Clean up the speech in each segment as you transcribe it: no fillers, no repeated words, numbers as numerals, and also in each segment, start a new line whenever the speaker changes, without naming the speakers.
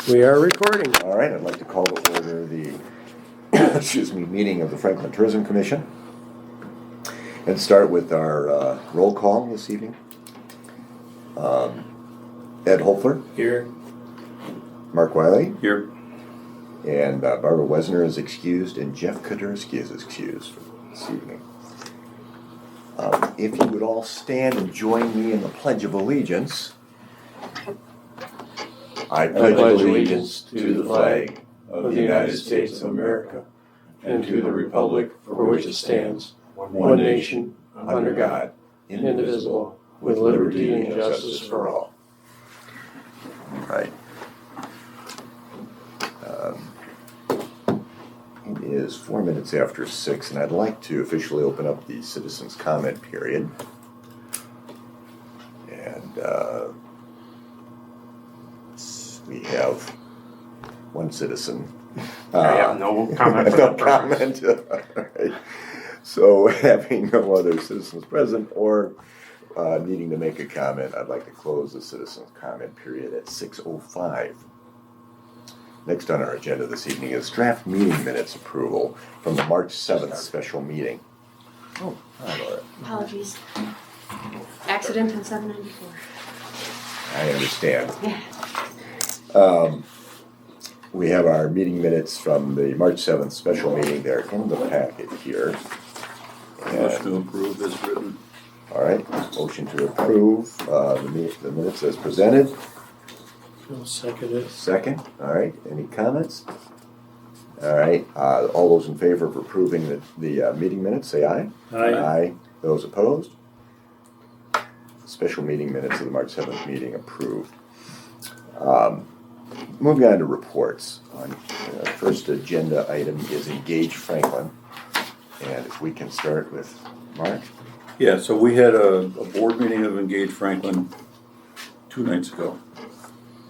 We are recording.
All right, I'd like to call to order the meeting of the Franklin Tourism Commission and start with our roll call this evening. Ed Holfler.
Here.
Mark Wiley.
Here.
And Barbara Wesner is excused, and Jeff Kadursky is excused this evening. If you would all stand and join me in the Pledge of Allegiance. I pledge allegiance to the flag of the United States of America and to the republic for which it stands, one nation, under God, indivisible, with liberty and justice for all. Right. It is 4 minutes after 6, and I'd like to officially open up the citizens' comment period. And we have one citizen.
I have no comment.
No comment. All right. So, having no other citizens present or needing to make a comment, I'd like to close the citizens' comment period at 6:05. Next on our agenda this evening is draft meeting minutes approval from the March 7th special meeting. Oh, hi, Laura.
Apologies. Accident on 794.
I understand.
Yeah.
We have our meeting minutes from the March 7th special meeting there in the packet here.
Motion to approve is written.
All right, motion to approve the minutes as presented.
I'll second it.
Second, all right, any comments? All right, all those in favor of approving the meeting minutes, say aye.
Aye.
Aye. Those opposed? Special meeting minutes of the March 7th meeting approved. Moving on to reports. First agenda item is Engage Franklin. And if we can start with Mark.
Yeah, so we had a board meeting of Engage Franklin 2 nights ago.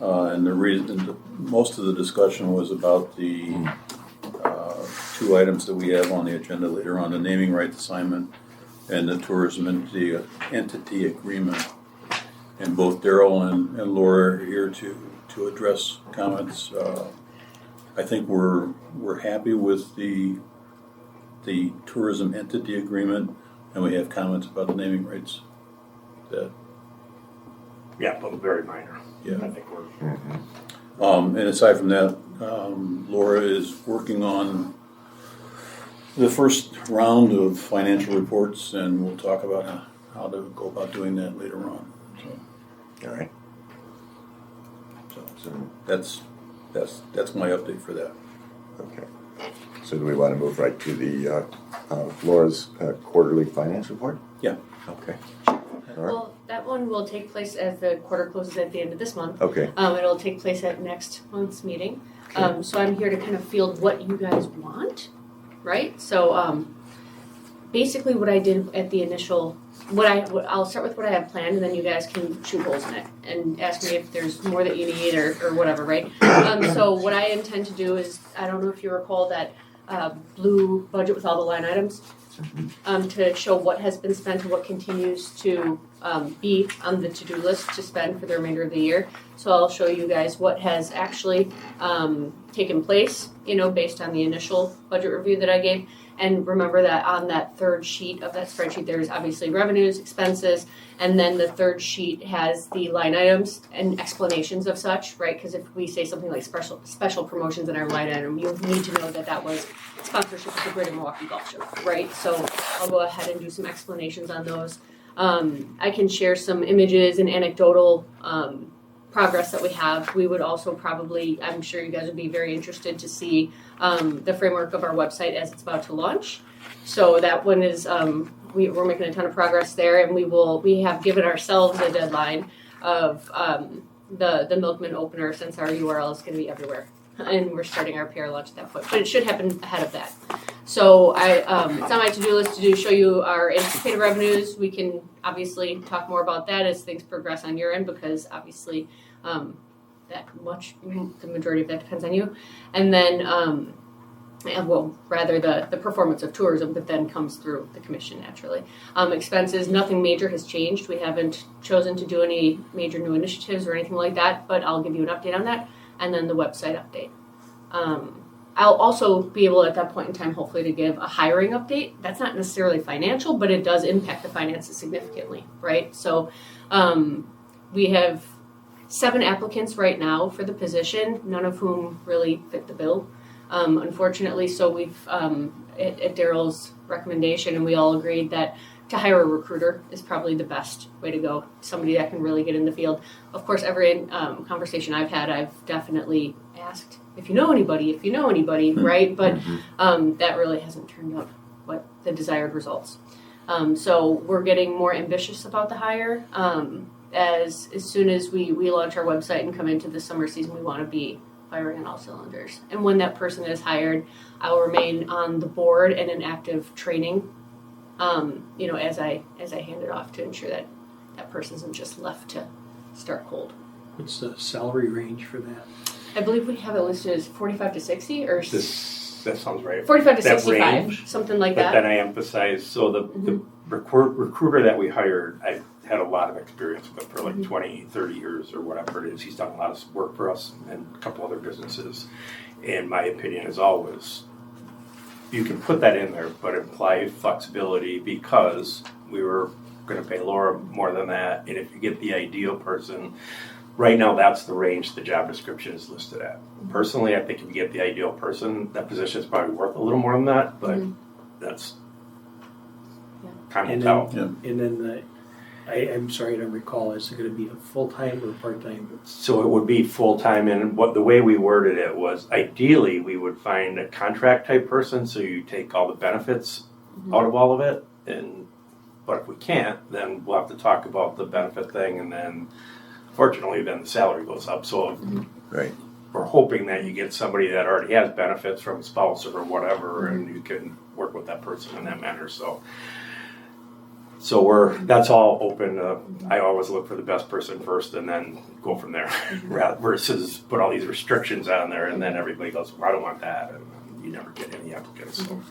And the reason, most of the discussion was about the 2 items that we have on the agenda later on, the naming rights assignment and the tourism entity agreement. And both Daryl and Laura are here to address comments. I think we're happy with the tourism entity agreement, and we have comments about the naming rights.
Yeah, but very minor.
Yeah.
I think we're.
Mm-hmm.
And aside from that, Laura is working on the first round of financial reports, and we'll talk about how to go about doing that later on. So,
All right.
so that's my update for that.
Okay. So do we want to move right to the Laura's quarterly finance report?
Yeah.
Okay. All right.
Well, that one will take place as the quarter closes at the end of this month.
Okay.
It'll take place at next month's meeting.
Okay.
So I'm here to kind of field what you guys want, right? So basically what I did at the initial, I'll start with what I have planned, and then you guys can shoot holes in it and ask me if there's more that you need or whatever, right? So what I intend to do is, I don't know if you recall that blue budget with all the line items, to show what has been spent and what continues to be on the to-do list to spend for the remainder of the year. So I'll show you guys what has actually taken place, based on the initial budget review that I gave. And remember that on that third sheet of that spreadsheet, there's obviously revenues, expenses, and then the third sheet has the line items and explanations of such, right? Because if we say something like special promotions in our line item, you'll need to know that was sponsorship of the Greater Milwaukee Golf Show, right? So I'll go ahead and do some explanations on those. I can share some images and anecdotal progress that we have. We would also probably, I'm sure you guys would be very interested to see the framework of our website as it's about to launch. So that one is, we're making a ton of progress there, and we have given ourselves a deadline of the Milkman opener, since our URL is going to be everywhere. And we're starting our PR launch at that point, but it should happen ahead of that. So it's on my to-do list to show you our anticipated revenues. We can obviously talk more about that as things progress on your end, because obviously the majority of that depends on you. And then, the performance of tourism, but then comes through the commission naturally. Expenses, nothing major has changed. We haven't chosen to do any major new initiatives or anything like that, but I'll give you an update on that. and then the website update. I'll also be able at that point in time, hopefully, to give a hiring update. That's not necessarily financial, but it does impact the finances significantly, right? So we have 7 applicants right now for the position, none of whom really fit the bill, unfortunately. So we've, at Daryl's recommendation, and we all agreed that to hire a recruiter is probably the best way to go, somebody that can really get in the field. Of course, every conversation I've had, I've definitely asked, if you know anybody, right? But that really hasn't turned up what the desired results. So we're getting more ambitious about the hire. As soon as we launch our website and come into the summer season, we want to be firing on all cylinders. And when that person is hired, I will remain on the board and in active training, as I hand it off to ensure that that person isn't just left to start cold.
What's the salary range for that?
I believe we have it listed as 45 to 60 or
That sounds right.
45 to
That
65,
range,
something like
But
that.
then I emphasize, so the recruiter that we hired, I had a lot of experience with him for like 20, 30 years or whatever it is. He's done a lot of work for us and a couple other businesses. And my opinion is always, you can put that in there, but imply flexibility because we were going to pay Laura more than that. And if you get the ideal person, right now that's the range the job description is listed at. Personally, I think if you get the ideal person, that position is probably worth a little more than that, but that's time will
And
tell.
then, and then I'm sorry, I don't recall, is it going to be a full-time or part-time?
So it would be full-time, and the way we worded it was ideally we would find a contract type person, so you take all the benefits out of all of it, but if we can't, then we'll have to talk about the benefit thing, and then fortunately then the salary goes up. So
Right.
we're hoping that you get somebody that already has benefits from a spouse or whatever, and you can work with that person in that manner. So that's all open. I always look for the best person first and then go from there, versus put all these restrictions on there and then everybody goes, well, I don't want that, and you never get any applicants, so,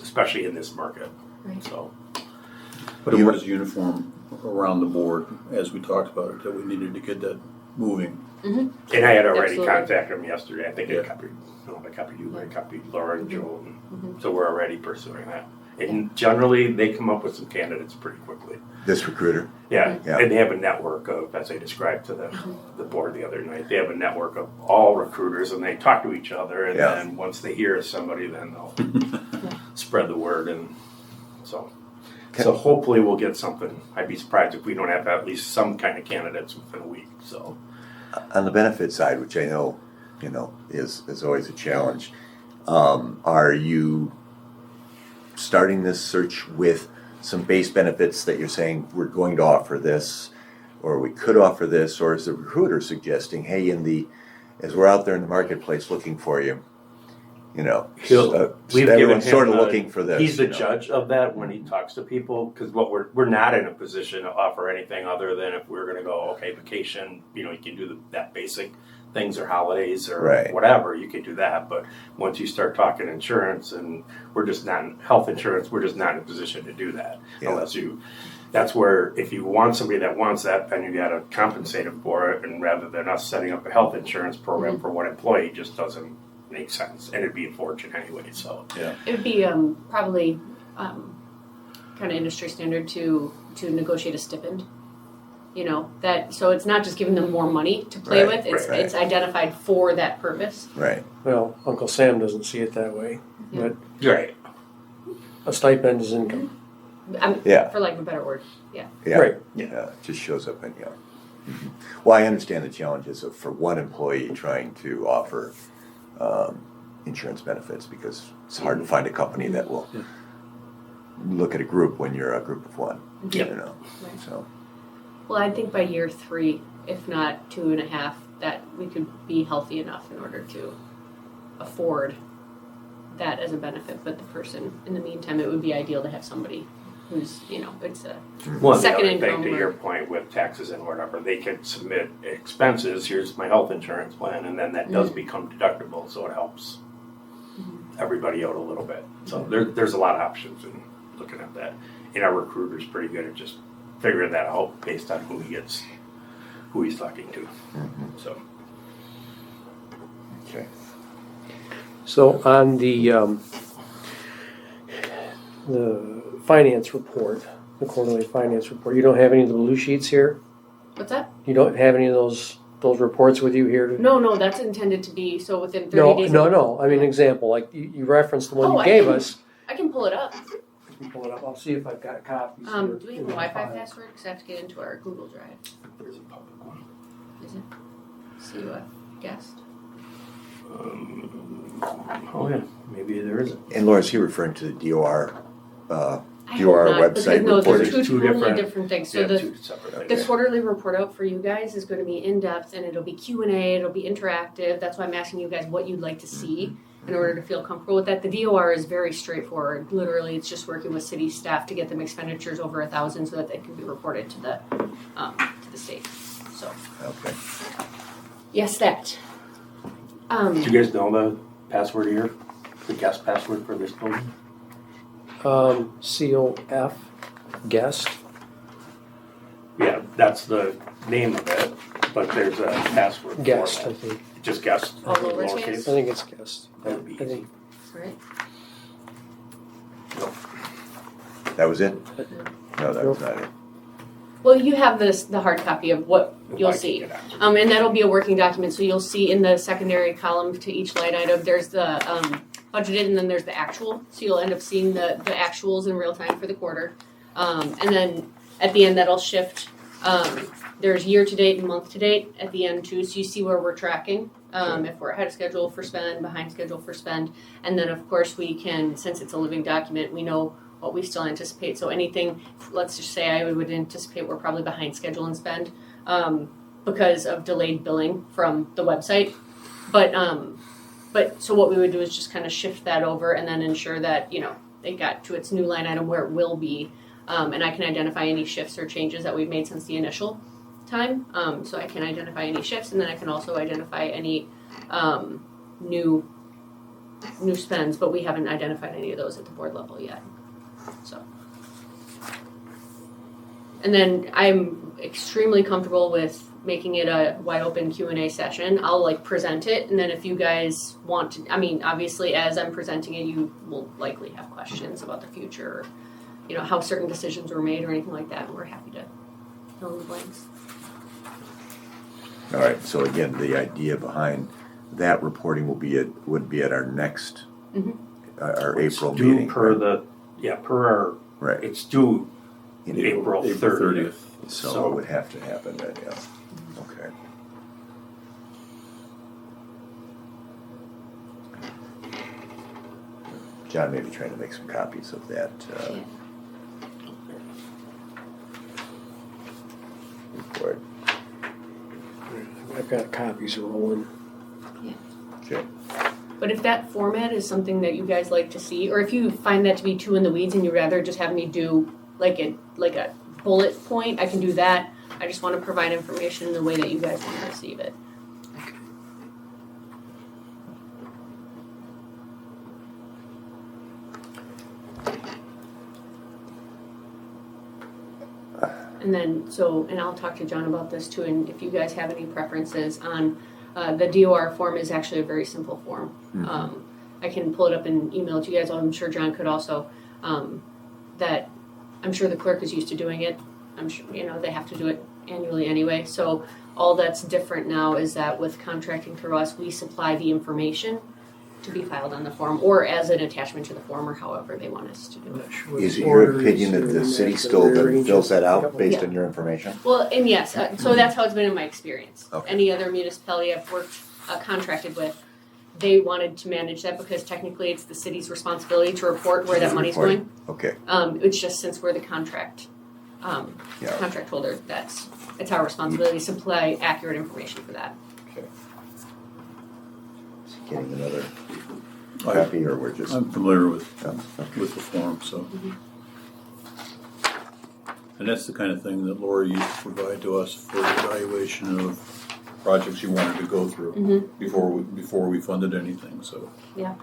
especially in this market.
Right.
So
But it was uniform around the board, as we talked about it, that we needed to get that moving.
and I had already
Absolutely.
contacted them yesterday. I think
Yeah.
I copied you, I copied Laura and Joel, and so we're already pursuing that. And generally, they come up with some candidates pretty quickly.
This recruiter.
Yeah,
Yeah.
and they have a network of, as I described to the board the other night, they have a network of all recruiters, and they talk to each other, and
Yeah.
then once they hear somebody, then they'll spread the word, and so hopefully we'll get something. I'd be surprised if we don't have at least some kind of candidates within a week, so.
On the benefit side, which I know, is always a challenge, are you starting this search with some base benefits that you're saying we're going to offer this, or we could offer this, or is the recruiter suggesting, hey, as we're out there in the marketplace looking for you,
We've given
everyone's
him
sort of
the-
looking for this.
He's the judge of that when he talks to people, because we're not in a position to offer anything other than if we're going to go, okay, vacation, you can do that basic things or holidays or
Right.
whatever, you can do that. But once you start talking insurance, and we're just not in health insurance, we're just not in a position to do that
Yeah.
unless that's where if you want somebody that wants that, then you got to compensate them for it, and rather than us setting up a health insurance program for one employee just doesn't make sense, and it'd be a fortune anyway. So
It would be probably kind of industry standard to negotiate a stipend. So it's not just giving them more money to play
Right,
with.
right.
It's identified for that purpose.
Right.
Well, Uncle Sam doesn't see it that way, but
right.
a stipend is income.
Yeah.
For lack of a better word. Yeah.
Yeah.
Right.
Yeah. It just shows up in Well, I understand the challenges for one employee trying to offer insurance benefits, because it's hard to find a company that will look at a group when you're a group of one.
Yep.
Right.
So
Well, I think by year 3, if not 2.5, that we could be healthy enough in order to afford that as a benefit. But the person, in the meantime, it would be ideal to have somebody who's, it's a
Well, the
second
other thing,
income.
to your point with taxes and whatever, they can submit expenses. Here's my health insurance plan, and then that does become deductible, so it helps everybody out a little bit. So there's a lot of options in looking at that. And our recruiter's pretty good at just figuring that out based on who he's talking to. So
Okay.
So on the finance report, the quarterly finance report, you don't have any of the blue sheets here?
What's that?
You don't have any of those reports with you here?
No, that's intended to be, so within 30
No,
days.
no. I mean, example, like you referenced the one you
I
gave
can-
us.
I can pull it up.
You pull it up. I'll see if I've got copies.
Do
here
we have
in
a
my
Wi-Fi
file.
password? Because I have to get into our Google Drive.
There's a public one.
Is it? CUF guest.
Oh yeah, maybe there isn't.
And Laura, is he referring to the DOR?
I
You are
hope not,
website
because no, they're
reporting.
two totally different things. So
Yeah,
the
two separate
Okay.
things.
The quarterly report out for you guys is going to be in depth and it'll be Q&A, it'll be interactive. That's why I'm asking you guys what you'd like to see in order to feel comfortable with that. The DOR is very straightforward. Literally, it's just working with city staff to get them expenditures over 1,000 so that they can be reported to the state. So
Okay.
yes, that.
Do you guys know the password here? The guest password for this building?
COF guest.
Yeah, that's the name of it, but there's a password for
Guest, I
it.
think.
Just guest.
All lowercase?
I think it's guest.
That would be
I
easy.
think.
Right.
That was it? No, that was not it.
Well, you have the hard copy of what you'll
I can
see.
get access.
And that'll be a working document. So you'll see in the secondary column to each line item, there's the budgeted and then there's the actual. So you'll end up seeing the actuals in real time for the quarter. And then at the end, that'll shift. There's year to date and month to date at the end too. So you see where we're tracking. If we're ahead of schedule for spend, behind schedule for spend. And then of course we can, since it's a living document, we know what we still anticipate. So anything, let's just say I would anticipate we're probably behind schedule and spend because of delayed billing from the website. But so what we would do is just kind of shift that over and then ensure that, it got to its new line item where it will be. And I can identify any shifts or changes that we've made since the initial time. So I can identify any shifts and then I can also identify any new spends, but we haven't identified any of those at the board level yet. So, and then I'm extremely comfortable with making it a wide open Q&A session. I'll present it, and then if you guys want to, obviously as I'm presenting it, you will likely have questions about the future, how certain decisions were made or anything like that, and we're happy to fill in the blanks.
All right, so again, the idea behind that reporting would be at our next, our April
Due
meeting.
per
right?
per our,
Right.
it's due
In
April
April
30th.
So it would have to happen then, yeah. Okay. John may be trying to make some copies of that
Yeah.
report.
I've got copies rolling.
Okay.
But if that format is something that you guys like to see, or if you find that to be too in the weeds and you'd rather just have me do like a bullet point, I can do that. I just want to provide information in the way that you guys want to receive it. And then, and I'll talk to John about this too, and if you guys have any preferences on, the DOR form is actually a very simple form. I can pull it up and email it to you guys. I'm sure John could also, that I'm sure the clerk is used to doing it. I'm sure, they have to do it annually anyway. So all that's different now is that with contracting through us, we supply the information to be filed on the form or as an attachment to the form or however they want us to do it.
Is it your opinion that the city still then fills that out based on your information?
Well, and yes, so that's how it's been in my experience.
Okay.
Any other municipality I've worked, contracted with, they wanted to manage that because technically it's the city's responsibility to report where that money's going.
Okay,
It's just since we're the contract holder, it's our responsibility to supply accurate information for that.
okay. Is he getting another
I-
copy or we're just?
I'm familiar with
Oh, okay.
the form, so. And that's the kind of thing that Laura used to provide to us for evaluation of projects you wanted to go through before we funded anything, so.
Yeah.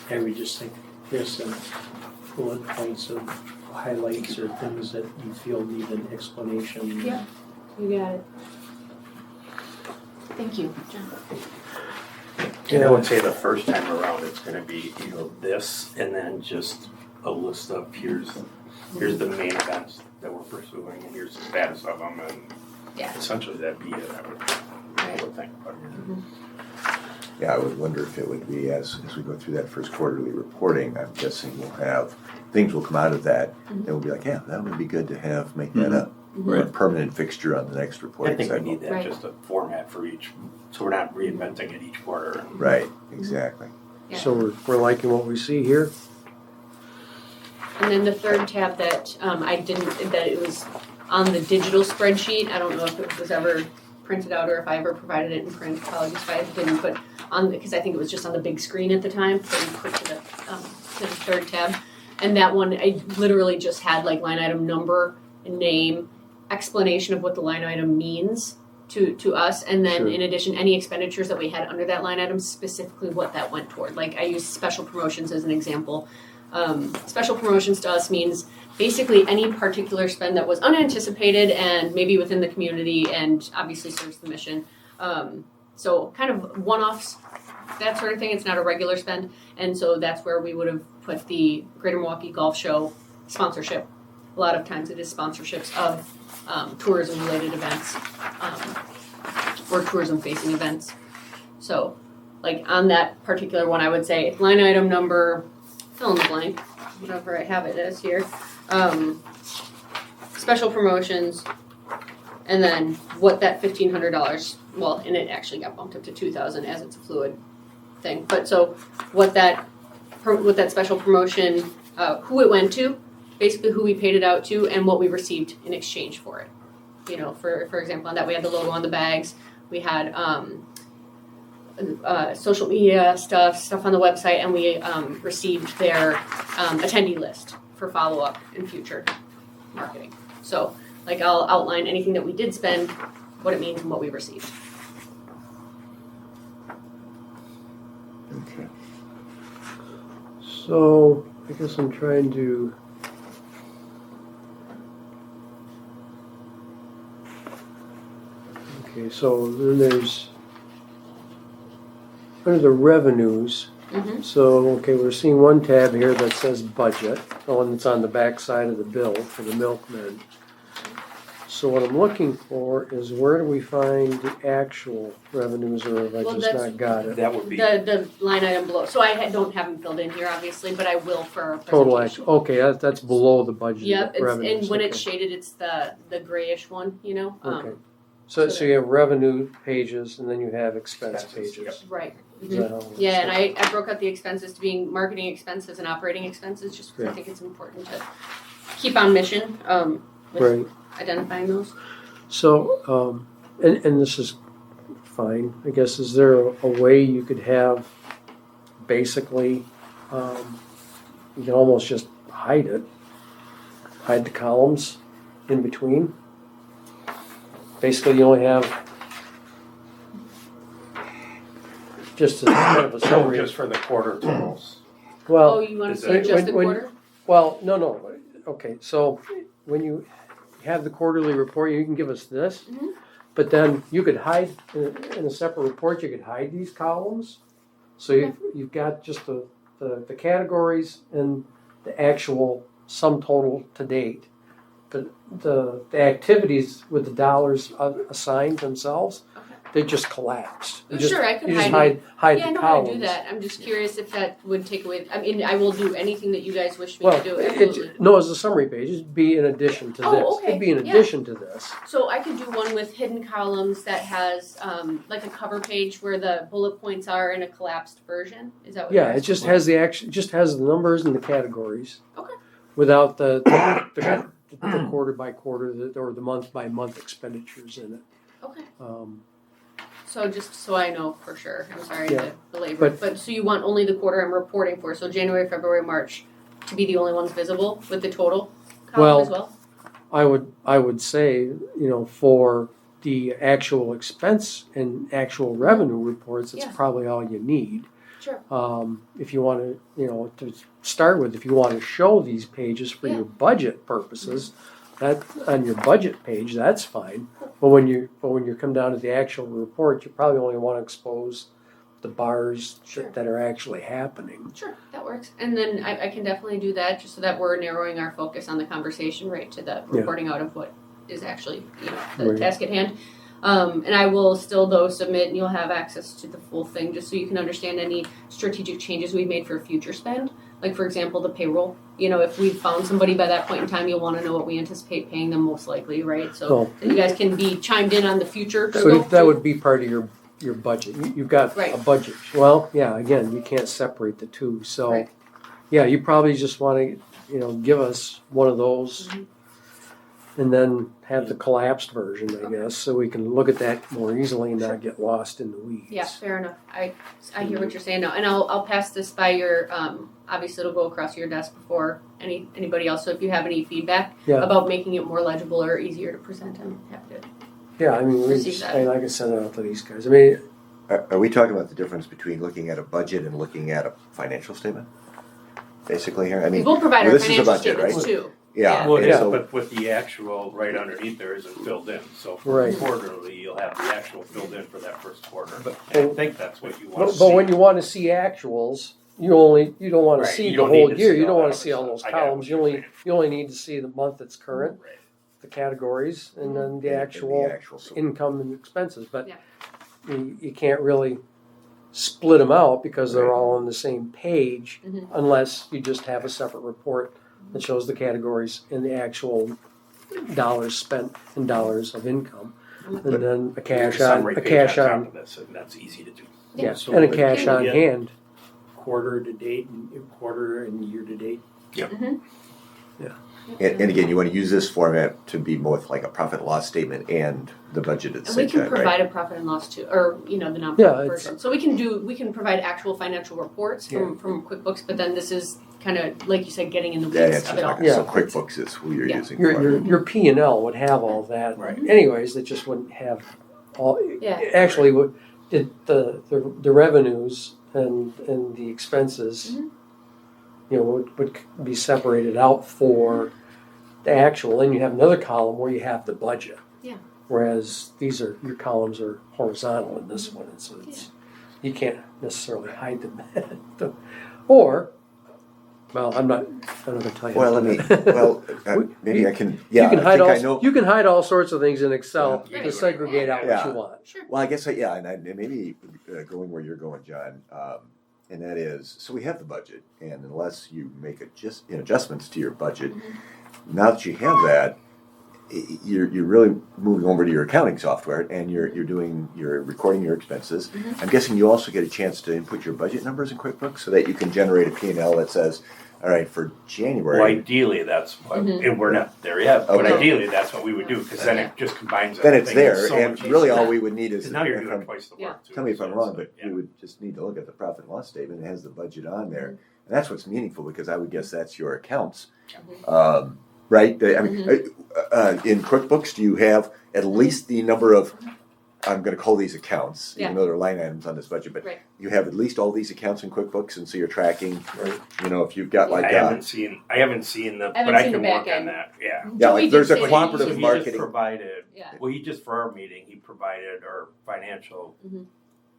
And we just think this and bullet points of highlights or things that you feel need an explanation.
Yeah. You got it. Thank you, John.
And I would say the first time around, it's gonna be, this, and then just a list of, here's the main events that we're pursuing, and here's the status of them, and
Yeah.
essentially that'd be it, I would think. But
Yeah, I would wonder if it would be as we go through that first quarterly reporting, I'm guessing we'll have, things will come out of that, and we'll be like, yeah, that would be good to have, make that a
Right.
permanent fixture on the next
I
reporting
think we
cycle.
need that,
Right.
just a format for each, so we're not reinventing it each quarter.
Right, exactly.
Yeah.
So we're liking what we see here?
And then the third tab that that it was on the digital spreadsheet. I don't know if it was ever printed out or if I ever provided it in print. Apologies if I didn't, but because I think it was just on the big screen at the time. So we put to the third tab, and that one I literally just had like line item number and name, explanation of what the line item means to us, and then
Sure.
in addition any expenditures that we had under that line item, specifically what that went toward. Like I used special promotions as an example. Special promotions to us means basically any particular spend that was unanticipated and maybe within the community and obviously serves the mission. So kind of one-offs, that sort of thing. It's not a regular spend, and so that's where we would have put the Greater Milwaukee Golf Show sponsorship. A lot of times it is sponsorships of tourism-related events or tourism-facing events. So, like on that particular one, I would say line item number, fill in the blank, whatever I have it as here. Special promotions, and then what that $1,500. Well, and it actually got bumped up to $2,000 as it's a fluid thing. But so what that special promotion, who it went to, basically who we paid it out to, and what we received in exchange for it. For example, on that we had the logo on the bags. We had social media stuff on the website, and we received their attendee list for follow-up and future marketing. So, like, I'll outline anything that we did spend, what it means, and what we received.
Okay.
So I guess I'm trying to. Okay, so then there's under the revenues.
Mm-hmm.
So okay, we're seeing one tab here that says budget, the one that's on the back side of the bill for the milkmen. So what I'm looking for is where do we find the actual revenues, or have I
Well,
just
that's-
not got it?
That would be,
The line item below. So I don't have them filled in here, obviously, but I will for our
Total
presentation.
actual. Okay, that's below the budget
Yep,
revenues.
and when
okay.
it's shaded, it's the grayish one,
Okay. So
so
you have revenue pages and then you have expense
Expenses,
pages.
Right.
Is
Mhm.
that how it works?
Yeah, and I broke out the expenses to being marketing expenses and operating expenses, just because
Yeah.
I think it's important to keep on mission with
Right.
identifying those.
So, and this is fine, I guess. Is there a way you could have basically, you can almost just hide the columns in between? Basically, you only have just a kind of a summary.
just for the quarter totals.
Oh,
Well,
you want to
is
see
it-
just the
when-
quarter?
well, no. Okay, so when you have the quarterly report, you can give us this,
Mhm.
but then you could hide in a separate report. You could hide these columns, so you've got just the categories and the actual sum total to date. But the activities with the dollars assigned themselves, they just collapsed. You just,
Sure, I could
you just
hide
hide
Yeah, I
the
know how
columns.
to do that. I'm just curious if that would take away. I mean, I will do anything that you guys wish me
Well,
to do. Absolutely.
no, as a summary page, it'd be in addition to
Oh,
this.
okay,
It'd be in
yeah.
addition to this.
So I could do one with hidden columns that has like a cover page where the bullet points are in a collapsed version. Is that what?
Yeah,
you're
it just
asking
has the action, just has the numbers and the categories.
Okay.
Without the quarter by quarter or the month by month expenditures in it.
for? Okay.
So
just so I know for sure. I'm sorry
Yeah.
to belabor. But so you want only the quarter I'm reporting for? So January, February, March to be the only ones visible with the total column
Well,
as well.
I would say, for the actual expense and actual revenue reports, it's
Yeah.
probably all you need.
Sure.
If you want to, to start with, if you want to show these pages for
Yeah.
your budget purposes, that on your budget page, that's fine. But when you come down to the actual report, you probably only want to expose the bars
Sure.
that are actually happening.
Sure, that works. And then I can definitely do that just so that we're narrowing our focus on the conversation right to the
Yeah.
reporting out of what is actually, the
Right.
task at hand. And I will still though submit and you'll have access to the full thing just so you can understand any strategic changes we've made for future spend. Like for example, the payroll. If we found somebody by that point in time, you'll want to know what we anticipate paying them most likely, right? So
Oh.
that you guys can be chimed in on the future
That would,
scope.
that would be part of your budget. You've got
Right.
a budget. Well, yeah, again, you can't separate the two. So,
Right.
yeah, you probably just want to, give us one of those
Mhm.
and then have the collapsed version, I guess, so we can look at that more easily and not get lost in the weeds.
Yeah, fair enough. I hear what you're saying now, and I'll pass this by your. Obviously, it'll go across your desk before anybody else. So if you have any feedback
Yeah.
about making it more legible or easier to present, I'm happy to.
Yeah, I mean,
Receive that.
I can send it out to these guys. I mean,
Are we talking about the difference between looking at a budget and looking at a financial statement? Basically here, I mean,
We'll provide
well,
our
this is a
financial
budget,
statements
right?
too.
yeah.
Well,
and
yeah,
so-
but with the actual right underneath there isn't filled in. So for
Right.
quarterly, you'll have the actual filled in for that first quarter.
But-
And I think that's what you want to
but
see.
when you want to see actuals, you don't want to
Right,
see
you
the
don't
whole
need to
year.
see
You don't
all
want
that
to see all
other
those
stuff. I got what
columns.
you're saying.
You only need to see the month that's current,
Right.
the categories, and then the
and
actual
so-
income and expenses. But
Yeah.
you can't really split them out because they're all on the same page
Mhm.
unless you just have a separate report that shows the categories and the actual dollars spent and dollars of income, and then a cash on
Summary
a
page
cash
top
on
of this, and that's easy to do.
yeah,
So
and a
we
cash
can
on
get
hand.
Quarter to date and quarter and year to date.
And again, you want to use this format to be both like a profit and loss statement and the budget at the
And we
same
can
time,
provide
right?
a profit and loss too, or the nonprofit
Yeah, it's-
version. So we can provide actual financial reports from QuickBooks, but then this is kind of like you said, getting in the
Yeah,
weeds
it's
of it all.
Yeah.
so QuickBooks is who you're
Yeah.
using.
Your
for.
your P and L would have all that,
Right.
anyways. That just wouldn't have all.
Yeah.
Actually, the revenues and the expenses,
Mhm.
would be separated out for the actual, and you have another column where you have the budget.
Yeah.
Whereas your columns are horizontal in this one, and so you can't necessarily hide them. Or, well, I'm not going to tell you.
Well,
how
let
to
me.
do that.
Well, maybe I can. Yeah,
you can
I
hide
think
all
I know.
you can hide all sorts of things in Excel
Yeah.
to segregate out what
Yeah.
you want.
Sure.
Well, I guess and maybe going where you're going, John, and that is, so we have the budget, and unless you make adjustments to your budget, now that you have that, you're really moving over to your accounting software, and you're recording your expenses. I'm guessing you also get a chance to input your budget numbers in QuickBooks so that you can generate a P&L that says, all right, for January.
Well, ideally, that's what, and we're not there yet, but
Okay.
ideally, that's what we would do, because then it just combines
Then it's
everything.
there,
so
and
much
really
easier.
all we would need is.
Because now you're
if
doing
I'm-
twice the
Yeah.
work, too.
Tell me if I'm
so
wrong,
it's,
but we would just need to look at the profit and loss statement. It has the budget on there, and that's what's meaningful because I would guess that's your accounts, right? I mean, in QuickBooks, do you have at least the number of? I'm going to call these accounts,
Yeah.
even though they're line items on this budget, but
Right.
you have at least all these accounts in QuickBooks, and so you're tracking. If you've got like
I haven't seen the,
Haven't
but I
seen
can
the back
work on
end.
that, yeah.
Yeah, like
Joey
there's
did
a
say that
cooperative
So
he
he
marketing.
just provided,
Yeah.
well, he just, for our meeting, he provided our financial
Mhm.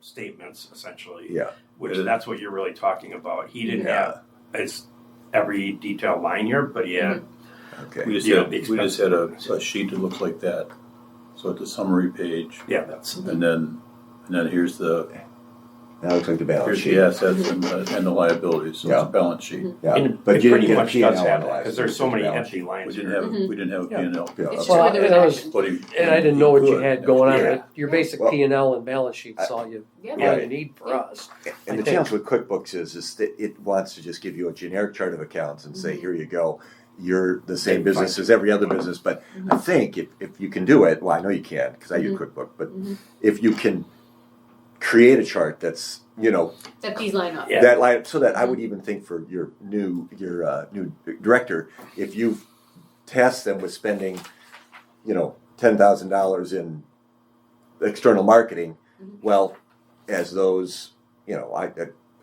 statements, essentially.
Yeah.
Which, that's what you're really talking about. He didn't
Yeah.
have as every detailed line here, but he had,
Okay.
We just
Yeah,
had,
the
we just had a sheet that looks like that. So at the summary page,
yeah, that's,
and then here's the
That looks like the balance
here's
sheet.
the assets and the liabilities. So
Yeah.
it's a balance sheet.
Yeah,
and
but
it
you didn't
pretty
get a
much
P&L
does have that,
analyzed,
because there's so
it's a
many
balance
empty
sheet.
lines
We
here.
didn't have we didn't have a
Yeah.
P&L.
Yeah,
It's
okay.
just
Well,
where there was
and I was-
action.
But he,
And I didn't know what you
could.
had going on.
Yeah.
Your basic
Well-
P&L and balance sheet's all you
Yeah.
all you need for us.
And
I
the
think-
challenge with QuickBooks is that it wants to just give you a generic chart of accounts and say, here you go. You're the same business as every other business. But I think if you can do it, well, I know you can because I use QuickBooks, but if you can create a chart that's,
That these line up.
Yeah.
that line, so that I would even think for your new director, if you task them with spending, $10,000 in external marketing, well, as those,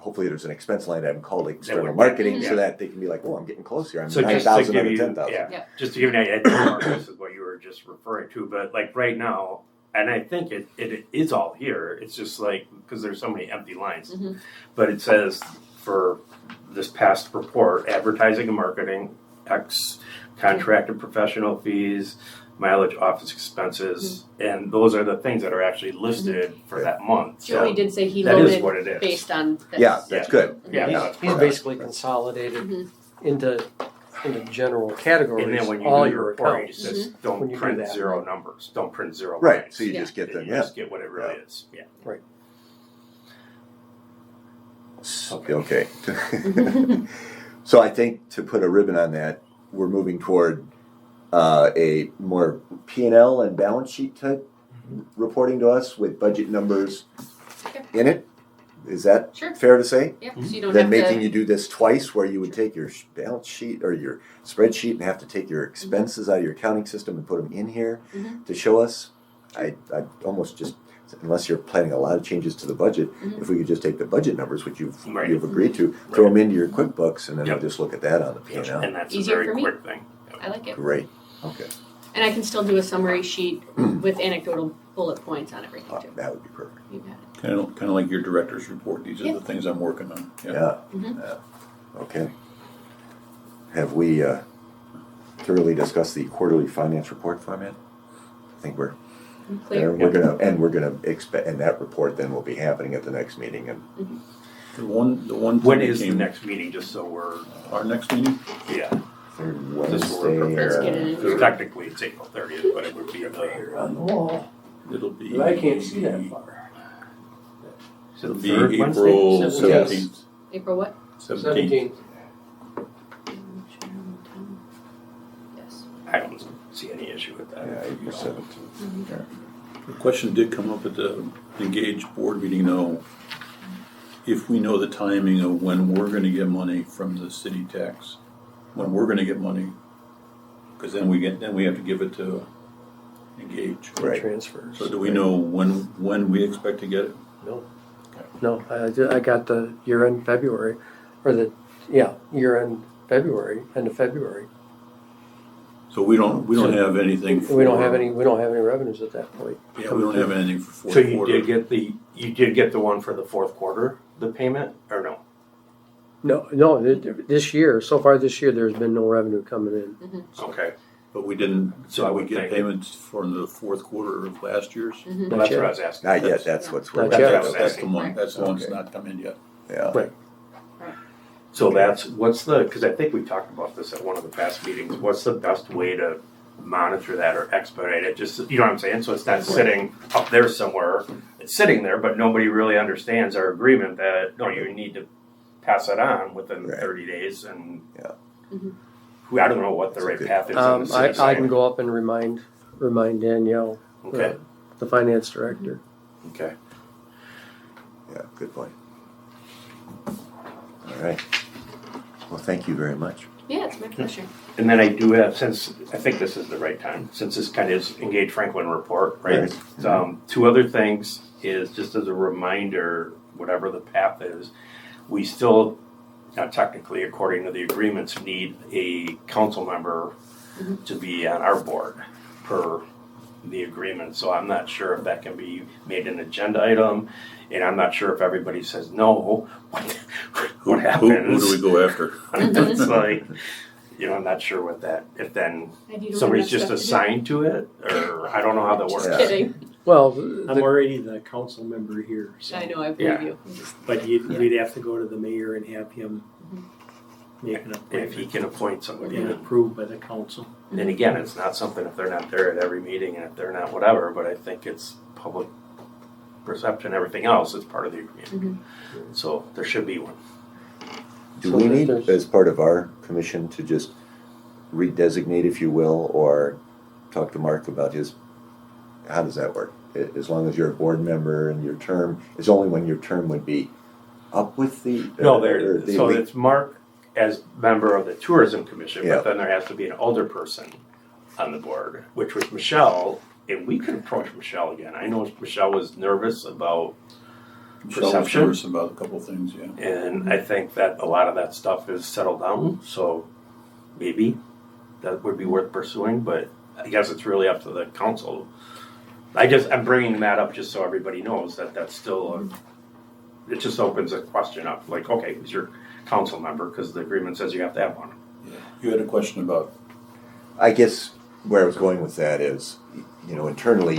hopefully there's an expense line item called external
would-
marketing,
yeah.
so that they can be like, oh, I'm getting close here, I'm
So just to
9,000
give
out of
you,
10,000.
yeah,
Yeah.
just to give you an idea, this is what you were just referring to, but like right now, and I think it is all here, it's just like, because there's so many empty lines.
Mhm.
But it says for this past report, advertising and marketing, X, contracted professional fees, mileage, office expenses, and those are the things that are actually listed for that month. So
Joey did say he
that is
loaded
what it is.
based on this.
Yeah, that's good.
Yeah,
He's,
that's
he's
perfect.
basically consolidated
Mhm.
into general
And
categories,
then when you
all
do your
your
report, it
accounts.
just says
When
don't
you do
print
that.
0 numbers, don't print 0
Right,
lines.
so you
Yeah.
just get them,
You
yeah.
just get what it really is. Yeah.
Okay. So I think to put a ribbon on that, we're moving toward a more P&L and balance sheet type reporting to us with budget numbers in it. Is that
Sure.
fair to say?
Yeah, so you don't
Then
have
making
to.
you do this twice, where you would take your balance sheet or your spreadsheet and have to take your expenses out of your accounting system and put them in here
Mhm.
to show us. I almost just, unless you're planning a lot of changes to the budget,
Mhm.
if we could just take the budget numbers, which you've
Right.
agreed to, throw them into your QuickBooks, and then
Yep.
we'll just look at that on the P&L.
And that's
Easier
a very
for me.
quick thing.
I like it.
Great. Okay,
And I can still do a summary sheet with anecdotal bullet points on everything too.
that would be perfect.
You got it.
Kind of like your director's report. These are
Yeah.
the things I'm working on.
Yeah.
Mhm.
Yeah. Okay. Have we thoroughly discussed the quarterly finance report format? I think we're
I'm clear.
we're gonna expect, and that report then will be happening at the next meeting. And
The one thing
When
that
is the
came-
next meeting, just so we're,
Our next meeting?
yeah,
third
Just so we're
Wednesday.
prepared.
Let's get it in.
because technically it's April 30th, but it would be
Here on the wall,
It'll be.
but I can't see that far.
So
It'll
the
be
third Wednesday?
April
17th.
17th.
April what?
17th.
Yes.
I don't see any issue with that.
Yeah, April 17th.
The question did come up at the Engage board meeting, though. If we know the timing of when we're gonna get money from the city tax, when we're gonna get money, because then we have to give it to Engage.
Right.
Transfers.
So do we know when we expect to get it?
No, I got the year-end February, or year-end February, end of February.
So we don't have anything for.
We don't have any revenues at that point.
Yeah, we don't have anything for fourth
So
quarter.
you did get the one for the fourth quarter, the payment, or no?
No, this year, so far this year, there's been no revenue coming in.
Okay,
But we didn't,
So I
did we
would
get
think-
payments for the fourth quarter of last year's?
well, that's what I was asking.
Not yet. That's what's
Not
we're
yet.
That's what I was
That's the one, that's the one that's
Okay.
not come in yet.
Yeah.
Right.
So because I think we talked about this at one of the past meetings, what's the best way to monitor that or expedite it? Just, you know what I'm saying? So it's not sitting up there somewhere, it's sitting there, but nobody really understands our agreement that, no, you need to pass it on within
Right.
30 days and
Yeah.
I don't know what the
That's
right
good.
path is on the city
I
side.
can go up and remind Danielle,
Okay,
the finance director.
okay.
Yeah. Good point. All right. Well, thank you very much.
Yeah, it's my pleasure.
And then I do have, since, I think this is the right time, since this kind of is Engage Franklin report, right?
Right.
Two other things is, just as a reminder, whatever the path is, we still, not technically, according to the agreements, need a council member to be on our board per the agreement. So I'm not sure if that can be made an agenda item, and I'm not sure if everybody says no, what happens?
Who do we go after?
It's like, I'm not sure what that, if then
And you don't
somebody's
have
just
stuff to do.
assigned to it, or I don't know how that works.
Yeah.
Kidding.
Well,
I'm already the council member here, so.
I know, I believe
Yeah.
you.
But we'd have to go to the mayor and have him make an
If he
appointment
can appoint somebody.
and approved by the council.
And again, it's not something, if they're not there at every meeting and if they're not whatever, but I think it's public perception, everything else is part of the agreement. So there should be one.
Do
So
we need,
there's-
as part of our commission, to just redesignate, if you will, or talk to Mark about how does that work? As long as you're a board member and your term, is only when your term would be up with the.
No,
or the
so
re-
it's Mark as member of the tourism commission,
Yeah.
but then there has to be an older person on the board, which was Michelle, and we could approach Michelle again. I know Michelle was nervous about
Michelle was
perception.
nervous about a couple of things, yeah.
And I think that a lot of that stuff is settled down, so maybe that would be worth pursuing, but I guess it's really up to the council. I'm bringing that up just so everybody knows that that's still it just opens a question up, like, okay, who's your council member, because the agreement says you have to have one.
You had a question about,
I guess where I was going with that is, internally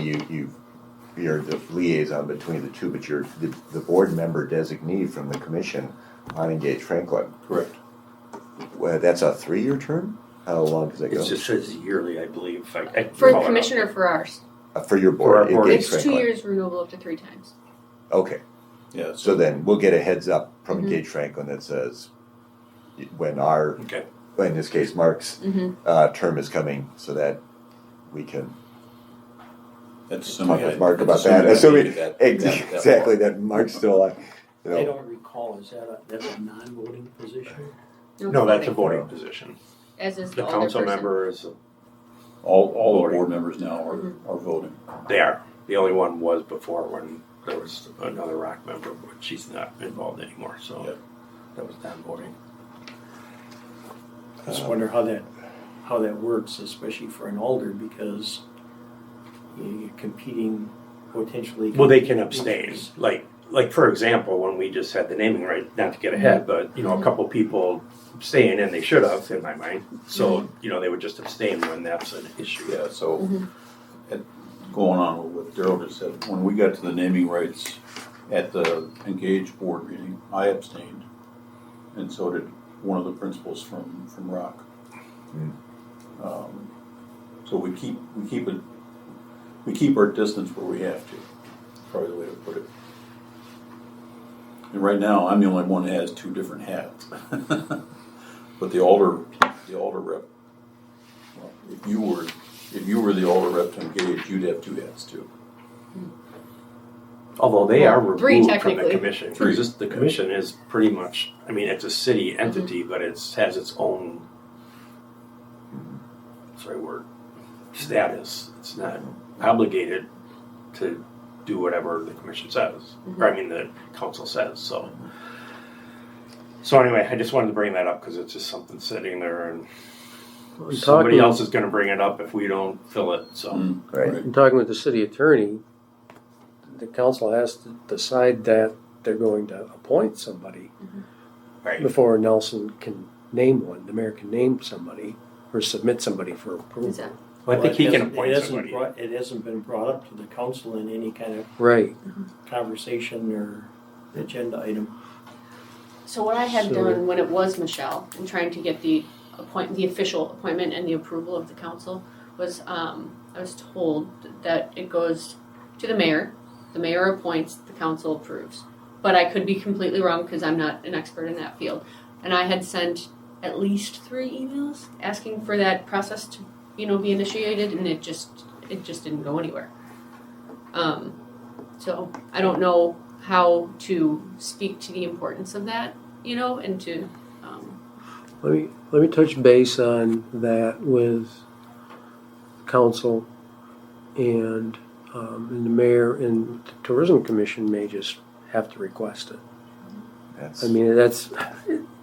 you're the liaison between the two, but you're the board member designee from the commission on Engage Franklin.
correct.
Well, that's a 3-year term? How long does that go?
It just says yearly, I believe.
For
follow it up.
commission or for ours?
For your
For our
board,
board.
Engage
It's 2
Franklin.
years renewable up to 3 times.
Okay,
Yeah,
so then we'll get a heads up from
Mhm.
Engage Franklin that says when our,
Okay.
in this case, Mark's
Mm-hmm.
term is coming, so that we can
that's
talk
assuming.
with Mark about that. Assuming
that
exactly that Mark's still alive.
I don't recall, that's a non-voting position?
No, that's a voting position.
As is
The
the
council
alderperson.
member is,
All the
Voting.
board members now are voting.
they are. The only one was before when there was another ROC member, but she's not involved anymore, so
Yep.
that was non-voting.
I just wonder how that works, especially for an alder, because you're competing potentially.
Well, they can abstain.
interests.
Like for example, when we just had the naming right, not to get ahead, but a couple people abstained and they should have, in my mind. So they would just abstain when that's an issue.
Yeah, so
Mhm.
going on with what Daryl just said, when we got to the naming rights at the Engage board meeting, I abstained, and so did one of the principals from ROC. So we keep our distance where we have to. Probably the way to put it. And right now, I'm the only one that has 2 different hats. But the alder rep, well, if you were the alder rep to Engage, you'd have 2 hats too.
Although they are
Well, 3
removed from the
technically.
commission.
3.
The commission is pretty much, it's a city entity, but it has its own, status. It's not obligated to do whatever the commission says, or the council says, so. So anyway, I just wanted to bring that up because it's just something sitting there and somebody else is gonna bring it up if we don't fill it, so.
Right.
In talking with the city attorney, the council has to decide that they're going to appoint somebody
Right.
before Nelson can name one. The mayor can name somebody or submit somebody for approval.
Is that-
Well, I think he
Well,
can
it
appoint
hasn't
somebody.
It hasn't been brought up to the council in any kind of
Right.
conversation or agenda item.
So what I had
So-
done when it was Michelle, in trying to get the official appointment and the approval of the council, was I was told that it goes to the mayor appoints, the council approves. But I could be completely wrong because I'm not an expert in that field. And I had sent at least 3 emails asking for that process to, be initiated, and it just didn't go anywhere. So I don't know how to speak to the importance of that, and to.
Let me touch base on that with council and the mayor and the tourism commission may just have to request it.
That's
That's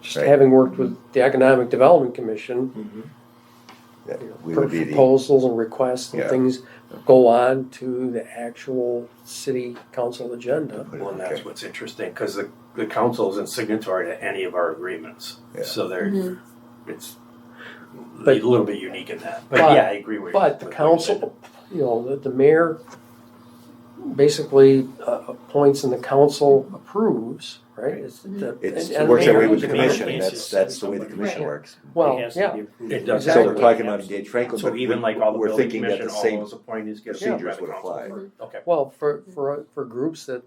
just
Right.
having worked with the Economic Development Commission.
yeah, we would be the
Proposals and requests and
Yeah.
things go on to the actual city council agenda.
Well, and that's what's interesting, because the council isn't signatory to any of our agreements.
Yeah.
So
Mhm.
it's
But-
a little bit unique in that. But
But-
yeah, I agree with you.
But the
with what you said.
council, the mayor basically appoints and the council approves, right?
it works that way with the
mayor
commission.
can
That's the way the commission
Right.
works.
Well,
It has to
yeah,
be approved.
It does.
So
Exactly.
we're talking about Engage Franklin,
So
but
even like all the
we're
building
thinking that
commission,
the
all
same
those appointees get
procedures
approved by the
would
council.
apply.
Okay.
well, for groups that,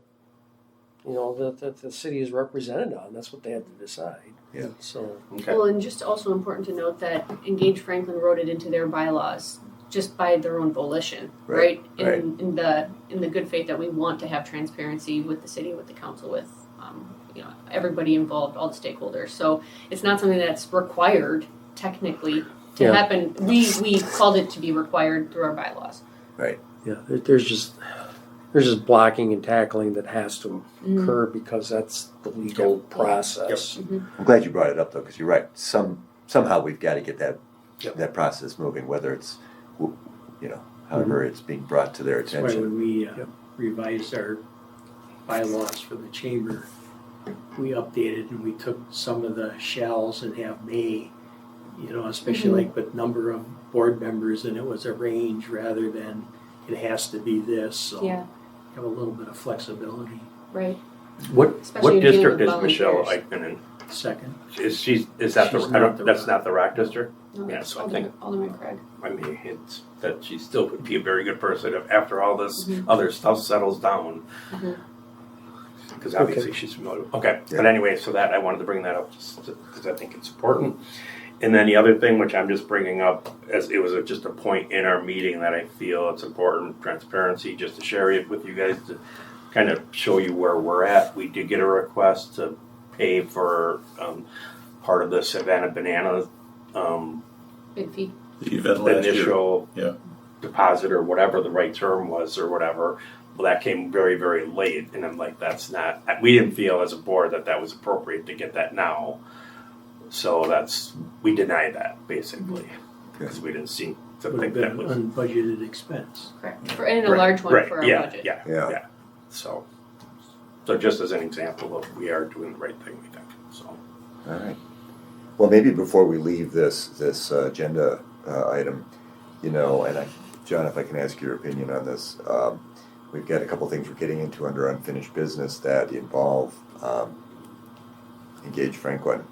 that the city is represented on, that's what they have to decide.
Yeah.
So,
Okay.
Well, and just also important to note that Engage Franklin wrote it into their bylaws just by their own volition,
Right,
right? In the good faith that we want to have transparency with the city, with the council, with everybody involved, all the stakeholders. So it's not something that's required technically to
Yeah.
happen. We called it to be required through our bylaws.
yeah, there's just, There's just blocking and tackling that has to occur because that's the legal process.
I'm glad you brought it up though, because you're right. Somehow we've got to get that
Yep.
that process moving, whether it's however it's being brought to their
That's why
attention.
when we revised our bylaws for the chamber, we updated and we took some of the shalls and have may, especially like with number of board members, and it was a range rather than it has to be this, so
Yeah,
have a little bit of flexibility.
right.
What
Especially in dealing
district
with
is Michelle
volunteers.
Eichmann in?
Second,
Is that
She's not the
that's
Rock.
not the Rock district?
No,
Yeah,
that's
so I think-
Alderman Craig.
I mean, it's that she still would be a very good person if after all this
Mhm.
other stuff settles down.
Mhm.
Because obviously she's familiar. Okay,
Yeah.
but anyway, so that I wanted to bring that up just because I think it's important. And then the other thing, which I'm just bringing up, as it was just a point in our meeting that I feel it's important, transparency, just to share it with you guys to kind of show you where we're at. We did get a request to pay for part of the Savannah Banana
Big fee.
The event last year.
initial
Yeah.
deposit or whatever the right term was or whatever. Well, that came very, very late, and I'm like, that's not. We didn't feel as a board that was appropriate to get that now, so we denied that basically because we didn't seem to
would have
think
been
that
an
was
unbudgeted expense.
Correct. And a
right,
large one
right,
for our
yeah,
budget.
Yeah.
So just as an example of we are doing the right thing, we think. So
All right. Well, maybe before we leave this agenda item, John, if I can ask your opinion on this, we've got a couple things we're getting into under unfinished business that involve Engage Franklin.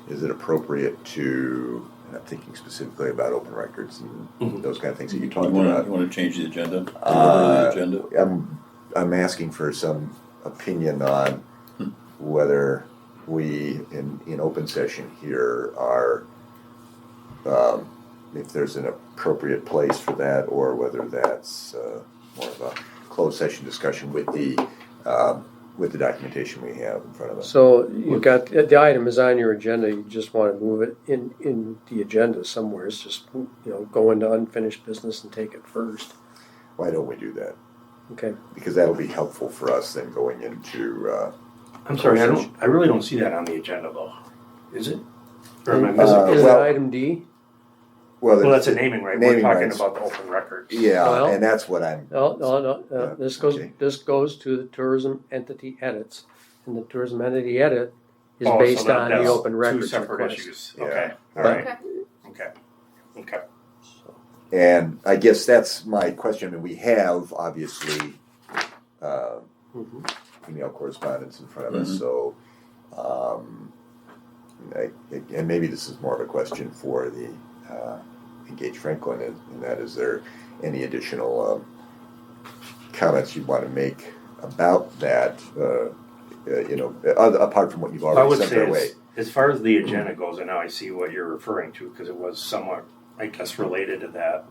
Is it appropriate to? And I'm thinking specifically about open records and
Mhm.
those kind of things that you
You
talked
want
about.
to change the agenda?
Uh,
The agenda?
I'm asking for some opinion on whether we, in open session here, are, if there's an appropriate place for that, or whether that's more of a closed session discussion with the documentation we have in front of us.
So you've got, the item is on your agenda, you just want to move it in the agenda somewhere. It's just, go into unfinished business and take it first.
Why don't we do that?
Okay.
Because that'll be helpful for us then going into,
I'm sorry, I really don't see that on the agenda though. Is it? Or am I missing?
Uh,
Is it
well-
item D?
well,
Well, that's a naming right. We're
naming
talking
rights.
about the open records.
Yeah,
Well-
and that's what I'm,
No.
Yeah,
This goes
okay.
to the tourism entity edits. And the tourism entity edit is
Oh, so
based
that-
on the
that's
open
two
records
separate
request.
issues.
Yeah.
Okay, all
Right.
right, okay.
and I guess that's my question. I mean, we have obviously
Mhm.
email correspondence in front of us,
Mhm.
so and maybe this is more of a question for the Engage Franklin, and that is there any additional comments you want to make about that? Apart from what you've
I
already
would
sent
say
their way.
as far as the agenda goes, and now I see what you're referring to, because it was somewhat, I guess, related to that.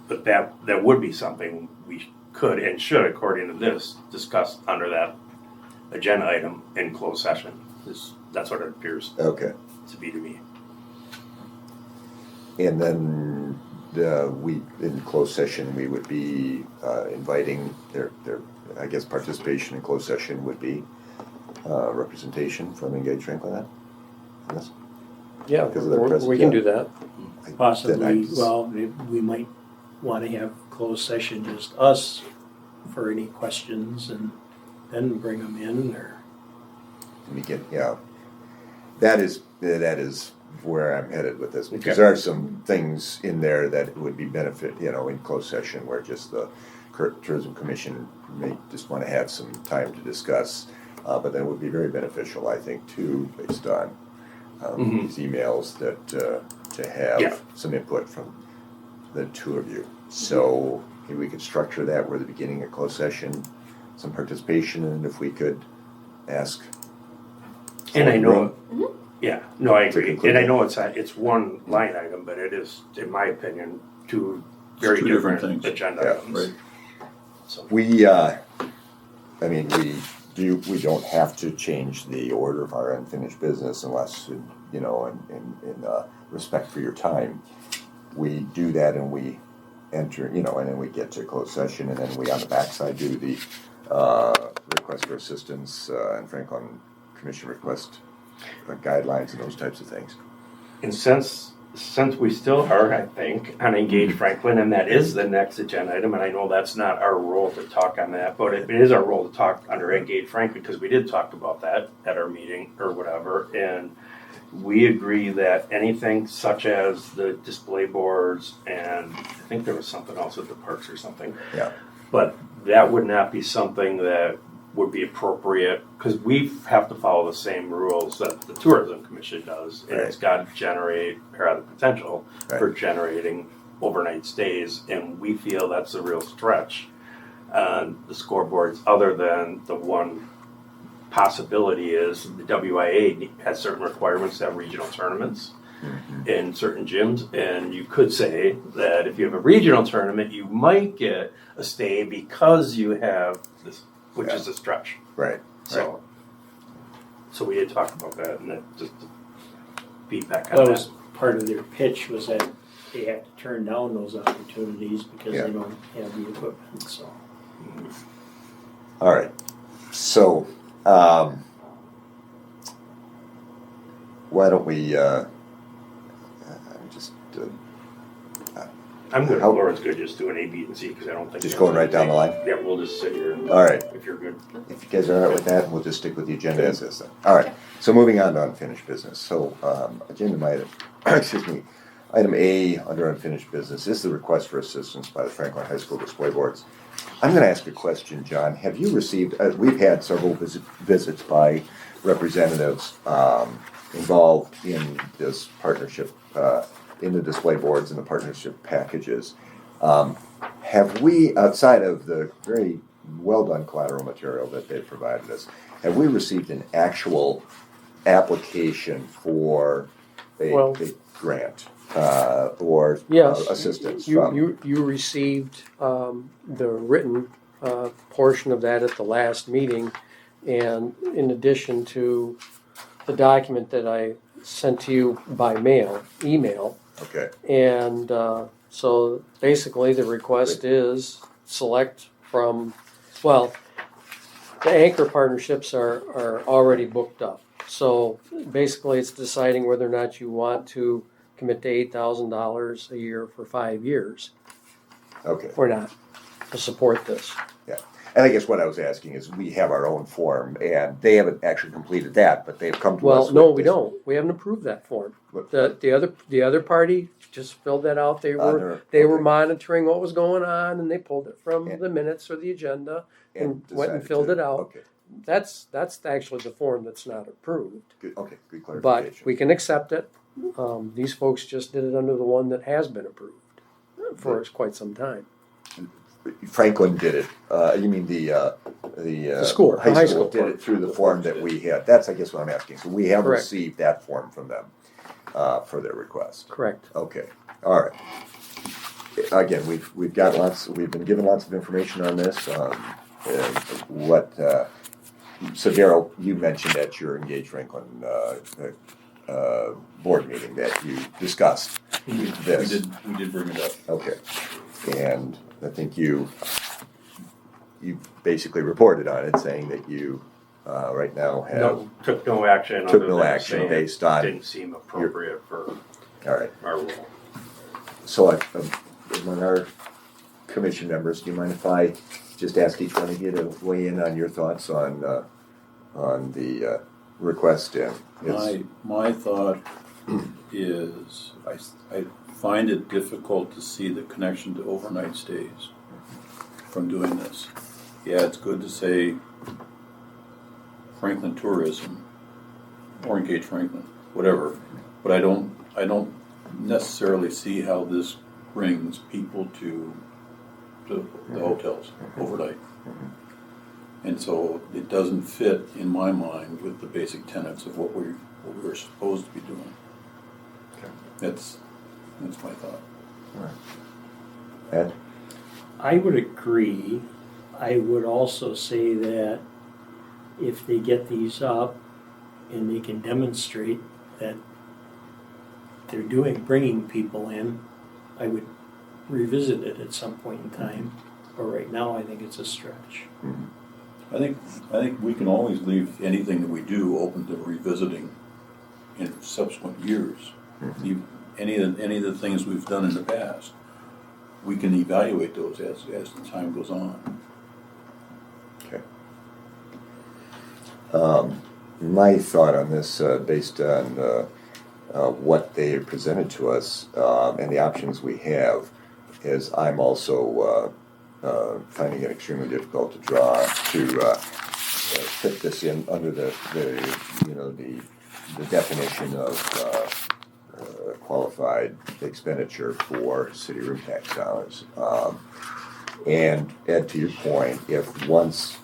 But that would be something we could and should, according to this, discuss under that agenda item in closed session. That's what it appears
Okay.
to be to me.
And then we, in closed session, we would be inviting their, I guess, participation in closed session would be representation from Engage Franklin then? Yes?
Yeah,
Because of their
we can
presence,
do that.
Then
Possibly,
I-
well, we might want to have closed session, just us, for any questions, and then bring them in, or
We can, yeah. That is where I'm headed with this, because
Okay.
there are some things in there that would be benefit, in closed session where just the Tourism Commission may just want to have some time to discuss, but that would be very beneficial, I think, too, based on
Mhm.
these emails that to have
Yeah.
some input from the two of you. So maybe we could structure that where the beginning of closed session, some participation, and if we could ask.
And I know,
Mhm.
yeah, no, I
To
agree.
conclude
And I
that.
know it's one line item, but it is, in my opinion, two very
Two different
different
things.
agenda
Yeah,
items.
right.
So,
We don't have to change the order of our unfinished business unless, in respect for your time, we do that and we enter, and then we get to closed session, and then we on the backside do the request for assistance and Franklin Commission request guidelines and those types of things.
And since we still are, I think, on Engage Franklin, and that is the next agenda item, and I know that's not our role to talk on that, but it is our role to talk under Engage Franklin, because we did talk about that at our meeting or whatever, and we agree that anything such as the display boards, and I think there was something else at the parks or something.
Yeah.
But that would not be something that would be appropriate, because we have to follow the same rules that the Tourism Commission does, and it's got to generate, or have the potential for generating overnight stays, and we feel that's a real stretch on the scoreboards, other than the one possibility is the WIA has certain requirements to have regional tournaments in certain gyms, and you could say that if you have a regional tournament, you might get a stay because you have this, which is a stretch.
Right.
So we did talk about that, and that just feedback on
That
that.
was part of their pitch, was that they have to turn down those opportunities because
Yeah.
they don't have the equipment, so.
All right. So, why don't we just
I'm good.
How-
Lauren's good. Just doing A, B, and C, because I don't think
Just
there's
going right down the line?
Yeah, we'll just sit here. And,
All right.
if you're good.
If you guys are all right with that, we'll just stick with the agenda as is then. All right, so moving on to unfinished business. So, agenda item, excuse me, item A under unfinished business is the request for assistance by the Franklin High School display boards. I'm gonna ask a question, John. Have you received, we've had several visits by representatives, involved in this partnership, in the display boards and the partnership packages. Have we, outside of the very well-done collateral material that they've provided us, have we received an actual application for a grant or
Yes.
assistance
You,
from?
you received the written portion of that at the last meeting, and in addition to the document that I sent to you by email,
Okay,
and so basically the request is select from, well, the anchor partnerships are already booked up. So basically it's deciding whether or not you want to commit to $8,000 a year for 5 years
okay.
or not to support this.
And I guess what I was asking is, we have our own form, and they haven't actually completed that, but they've come to us
Well,
with
no, we
this.
don't. We haven't approved that form.
What-
The other party just filled that out. They were
okay.
monitoring what was going on, and they pulled it from
And-
the minutes or the agenda and went and
decided
filled
to-
it out.
Okay,
That's actually the form that's not approved,
good, okay, good
but
clarification.
we can accept it. These folks just did it under the one that has been approved for quite some time.
Franklin did it. You mean the
school, the high
high
school
school did
part.
it through the form that we had. That's, I guess, what I'm asking. So we have
Correct.
received that form from them for their request.
Correct.
Okay, all right. Again, we've got lots. We've been given lots of information on this. So Daryl, you mentioned at your Engage Franklin board meeting that you discussed this.
We did bring it up.
Okay, and I think you basically reported on it, saying that you right now have
No, took no action.
took
other
no
than
action
saying
based
it
on.
didn't seem appropriate for
All right.
our role.
So, among our commission members, do you mind if I just ask each one of you to weigh in on your thoughts on the request?
My thought is, I find it difficult to see the connection to overnight stays from doing this. Yeah, it's good to say Franklin Tourism or Engage Franklin, whatever, but I don't necessarily see how this brings people to the hotels overnight. And so it doesn't fit in my mind with the basic tenets of what we're supposed to be doing.
Okay.
That's my thought.
Ed?
I would agree. I would also say that if they get these up and they can demonstrate that they're bringing people in, I would revisit it at some point in time, but right now I think it's a stretch.
I think we can always leave anything that we do open to revisiting in subsequent years. Any of the things we've done in the past, we can evaluate those as the time goes on.
Okay. My thought on this, based on what they presented to us and the options we have, is I'm also finding it extremely difficult to draw to fit this in under the definition of qualified expenditure for city room tax dollars. And Ed, to your point, if once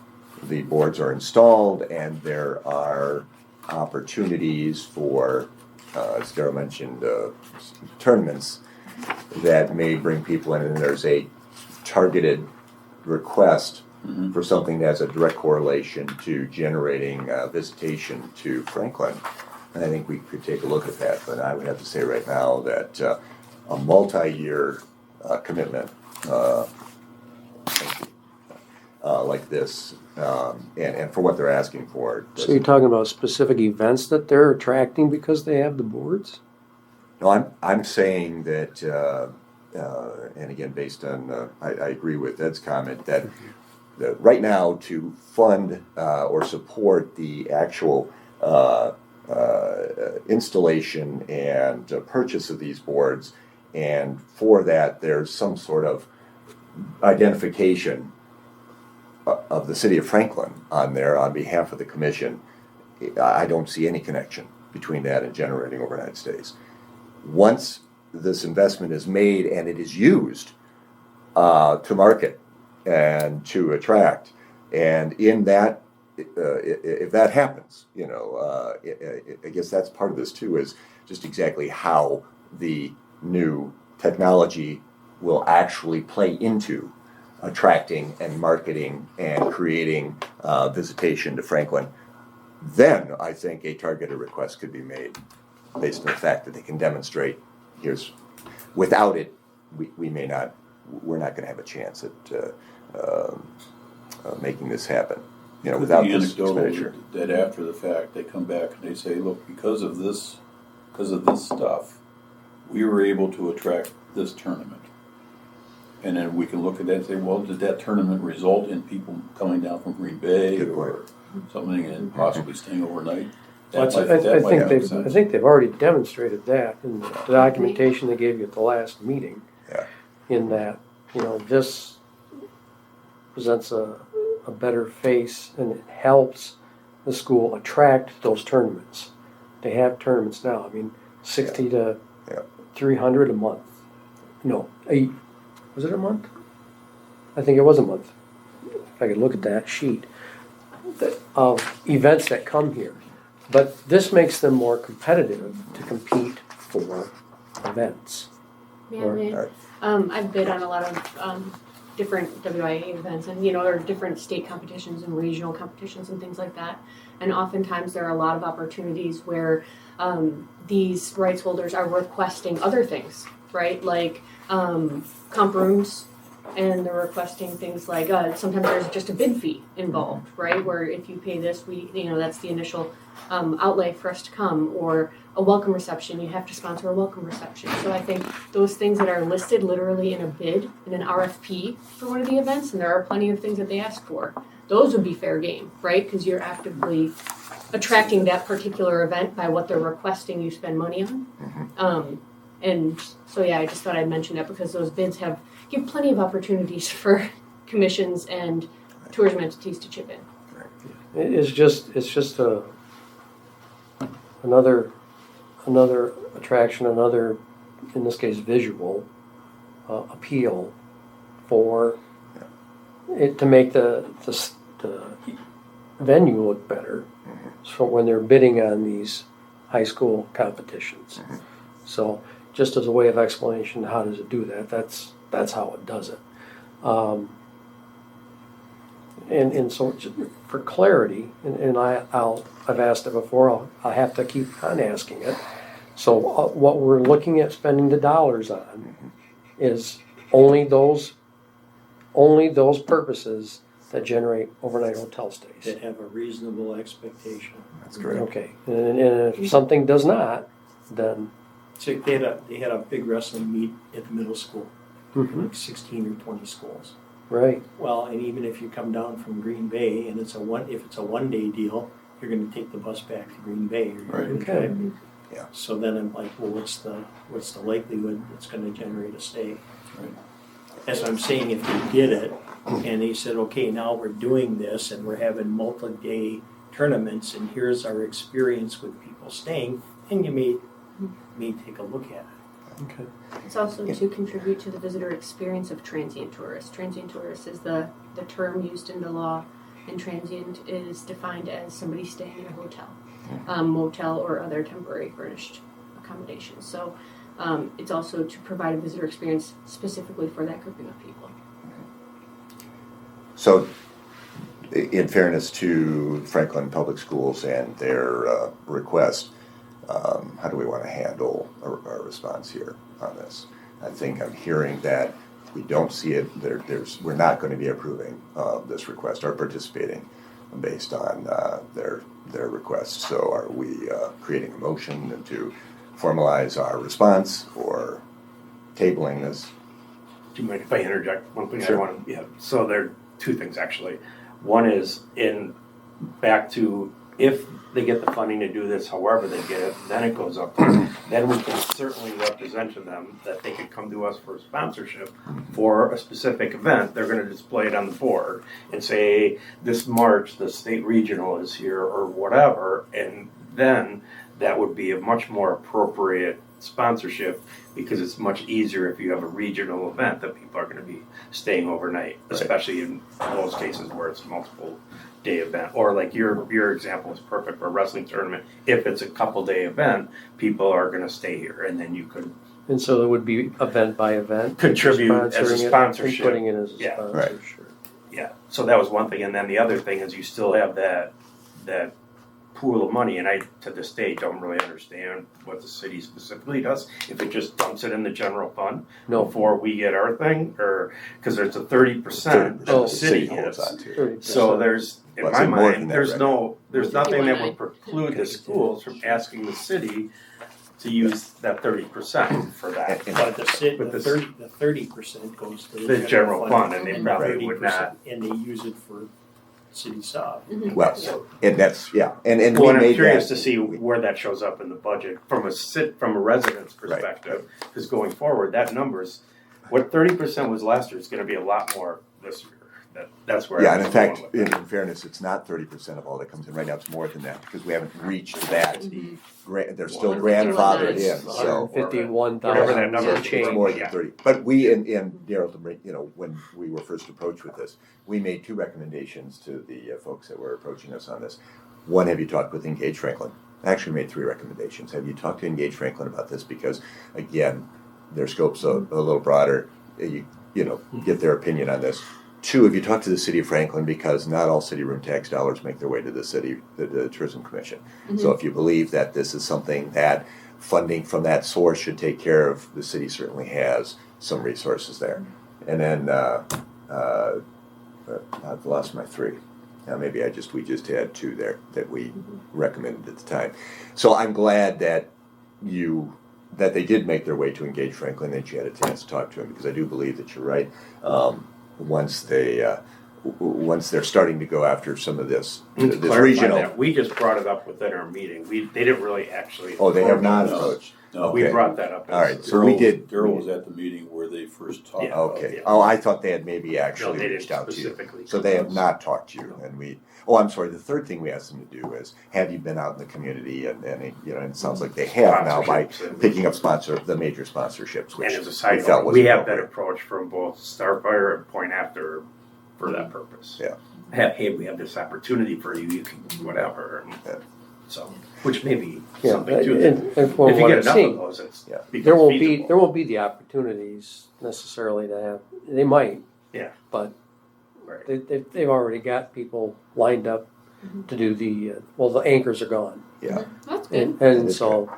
the boards are installed and there are opportunities for, as Darrell mentioned, tournaments that may bring people in, and there's a targeted request for something that has a direct correlation to generating visitation to Franklin, I think we could take a look at that. But I would have to say right now that a multi-year commitment like this, and for what they're asking for.
So you're talking about specific events that they're attracting because they have the boards?
No, I'm saying that, and again, based on, I agree with Ed's comment that right now to fund or support the actual installation and purchase of these boards, and for that there's some sort of identification of the city of Franklin on there on behalf of the commission. I don't see any connection between that and generating overnight stays. Once this investment is made and it is used to market and to attract, and in that, if that happens, I guess that's part of this too, is just exactly how the new technology will actually play into attracting and marketing and creating visitation to Franklin. Then I think a targeted request could be made based on the fact that they can demonstrate, without it, we're not going to have a chance at making this happen. Without
the
this
anecdotal
expenditure.
that after the fact they come back and they say, look, because of this stuff, we were able to attract this tournament. And then we can look at that and say, well, did that tournament result in people coming down from Green Bay
Good
or something and possibly staying overnight?
I think they've already demonstrated that in the documentation they gave you at the last meeting.
Yeah.
In that, this presents a better face, and it helps the school attract those tournaments. They have tournaments now. 60 to 300 a month. No, was it a month? I think it was a month. If I could look at that sheet of events that come here. But this makes them more competitive to compete for events.
Yeah, I've bid on a lot of different WIA events, and there are different state competitions and regional competitions and things like that. And oftentimes there are a lot of opportunities where these rights holders are requesting other things, right? Like comp rooms, and they're requesting things like sometimes there's just a bid fee involved, right? Where if you pay this, that's the initial outlay for us to come, or a welcome reception, you have to sponsor a welcome reception. So I think those things that are listed literally in a bid, in an RFP for one of the events, and there are plenty of things that they ask for, those would be fair game, right? Because you're actively attracting that particular event by what they're requesting you spend money on. And so I just thought I'd mention that because those bids give plenty of opportunities for commissions and tourism entities to chip in.
It's just another attraction, another, in this case, visual appeal for it to make the venue look better. So when they're bidding on these high school competitions. So just as a way of explanation, how does it do that? That's how it does it. And so for clarity, and I've asked it before, I'll have to keep on asking it. So what we're looking at spending the dollars on is only those purposes that generate overnight hotel stays.
That have a reasonable expectation.
That's correct.
Okay, and if something does not, then
So they had a big wrestling meet at the middle school,
mhm,
like 16 or 20 schools.
right,
Well, and even if you come down from Green Bay and if it's a 1 day deal, you're gonna take the bus back to Green Bay or you're
Right.
gonna
Okay.
drive.
Yeah.
So then I'm like, well, what's the likelihood it's gonna generate a stay?
Right.
That's what I'm saying, if they did it and they said, okay, now we're doing this and we're having multi-day tournaments and here's our experience with people staying, then you may take a look at it.
okay.
It's also to contribute to the visitor experience of transient tourists. Transient tourist is the term used in the law, and transient is defined as somebody staying in a hotel, motel, or other temporary furnished accommodations. So it's also to provide a visitor experience specifically for that grouping of people.
So, in fairness to Franklin Public Schools and their request, how do we want to handle our response here on this? I think I'm hearing that we don't see it. We're not going to be approving this request or participating based on their request. So, are we creating a motion to formalize our response or tabling this?
Do you mind if I interject one thing?
Sure.
So there are two things actually. One is back to if they get the funding to do this, however they get it, then it goes up. Then we can certainly represent to them that they could come to us for a sponsorship for a specific event. They're going to display it on the board and say, this March, the state regional is here or whatever. And then that would be a much more appropriate sponsorship because it's much easier if you have a regional event that people are going to be staying overnight, especially in those cases where it's multiple day event. Or like your example is perfect for a wrestling tournament. If it's a couple day event, people are going to stay here, and then you could
And so it would be event by event.
contribute as a
sponsoring it and
sponsorship.
putting it as a
Yeah.
sponsorship.
Yeah, so that was one thing, and then the other thing is you still have that pool of money, and I to this day don't really understand what the city specifically does. If it just dumps it in the general fund
No.
before we get our thing, or because there's a 30% that the city
holds
gets.
on to.
30%.
So there's, in
Well,
my
it's more than
mind,
that
there's
right
there's nothing that
51.9.
would preclude the schools from asking the city to use that 30% for that.
And-
But the
With the
30% goes to
The general fund, and they probably would
30% And they use it for city sub.
Well, and that's, yeah, and
Well,
we
and I'm
made
curious
that.
to see where that shows up in the budget from a resident's perspective, because going forward, that number's, what 30% was last year is gonna be a lot more this year. That's where.
Yeah,
I
and in
was
fact,
going with
in
that.
fairness, it's not 30% of all that comes in. Right now, it's more than that because we haven't reached that. They're still
151
grandfathered in,
nights.
so.
151,000.
Whatever that number
Yeah,
is.
it's more than
Yeah.
30. But we, and Daryl, when we were first approached with this, we made two recommendations to the folks that were approaching us on this. One, have you talked with Engage Franklin? I actually made three recommendations. Have you talked to Engage Franklin about this? Because, again, their scope's a little broader. Get their opinion on this. Two, have you talked to the city of Franklin? Because not all city room tax dollars make their way to the Tourism Commission. So if you believe that this is something that funding from that source should take care of, the city certainly has some resources there. And then I've lost my three. Now maybe we just had two there that we recommended at the time. So I'm glad that they did make their way to Engage Franklin, that you had a chance to talk to him, because I do believe that you're right. Once they're starting to go after some of this
To clarify
regional.
that, we just brought it up within our meeting. They didn't really actually.
Oh, they have not
No.
approached.
No.
We
Okay.
brought that up.
All right, so we did.
Daryl was at the meeting where they first talked.
Yeah.
about
Okay.
Yeah.
Oh, I thought they had maybe
No,
actually
they
reached
didn't
out to you.
specifically.
So they have not talked to you, and I'm sorry. The third thing we asked them to do is, have you been out in the community? And it sounds like they have now by
Sponsorships and-
picking up the major sponsorships, which
And as a side
we felt
note,
was
we have that
appropriate.
approach from both Starfire and Point After for that purpose.
Yeah.
Hey, we have this opportunity for you, you can, whatever. And
Yeah.
So, which may be
Yeah,
something too.
and from
If you
what
get
I've
enough
seen,
of those, it's
Yeah.
becomes
there
feasible.
won't be the opportunities necessarily to have. They might.
Yeah.
But
Right.
they've already got people lined up to do the anchors are gone,
Yeah.
That's good.
and so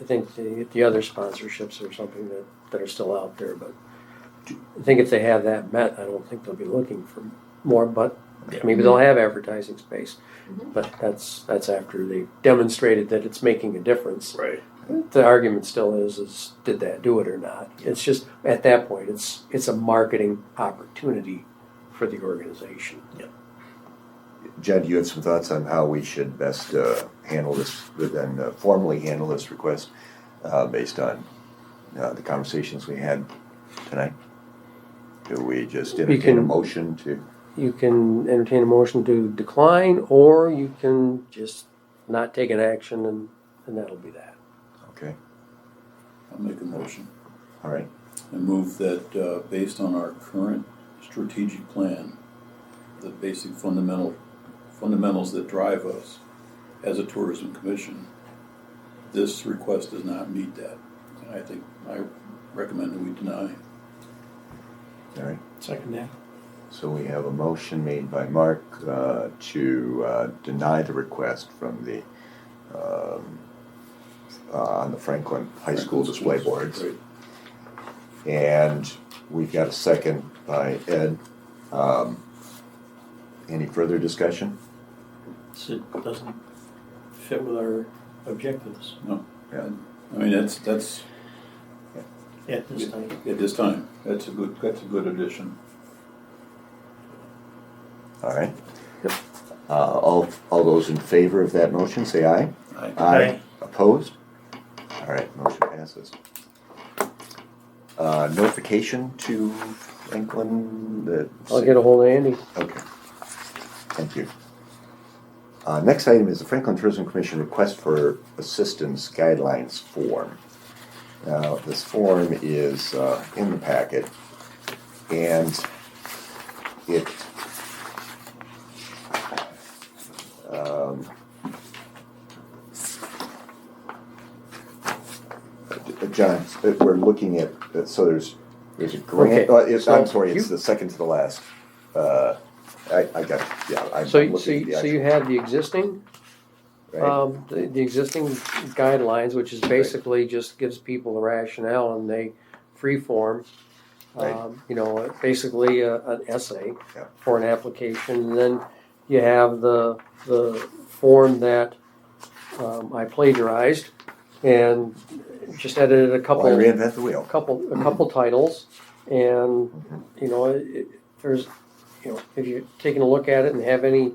I think the other sponsorships are something that are still out there. But I think if they have that met, I don't think they'll be looking for more, but maybe they'll have advertising space. But that's after they've demonstrated that it's making a difference.
Right.
The argument still is did that do it or not? It's just, at that point, it's a marketing opportunity for the organization.
Jen, do you have some thoughts on how we should best handle this, and formally handle this request based on the conversations we had tonight? Do we just entertain a motion to?
You can entertain a motion to decline, or you can just not take an action, and that'll be that.
Okay,
I'll make a motion.
all right.
I move that based on our current strategic plan, the basic fundamentals that drive us as a tourism commission, this request does not meet that. And I recommend that we deny.
All right.
Second that.
So we have a motion made by Mark to deny the request from the on the Franklin High School display boards.
Right.
And we've got a second by Ed. Any further discussion?
It doesn't fit with our objectives
No.
Yeah.
I mean, that's
at this time.
at this time. That's a good addition.
All right. All those in favor of that motion, say aye.
Aye.
Opposed? All right, motion passes. Notification to Franklin that.
I'll get a hold of Andy.
Okay. Thank you. Next item is the Franklin Tourism Commission request for assistance guidelines form. Now, this form is in the packet, and it John, we're looking at, so there's a grant,
Okay,
I'm sorry, it's the second to the last. I got it, yeah. I'm
So
looking at the
you have the existing,
right?
the existing guidelines, which is basically just gives people a rationale, and they free form.
Right.
Basically an essay
Yeah.
for an application, and then you have the form that I plagiarized and just edited a couple.
Why reinvent the wheel?
a couple titles, and there's if you're taking a look at it and have any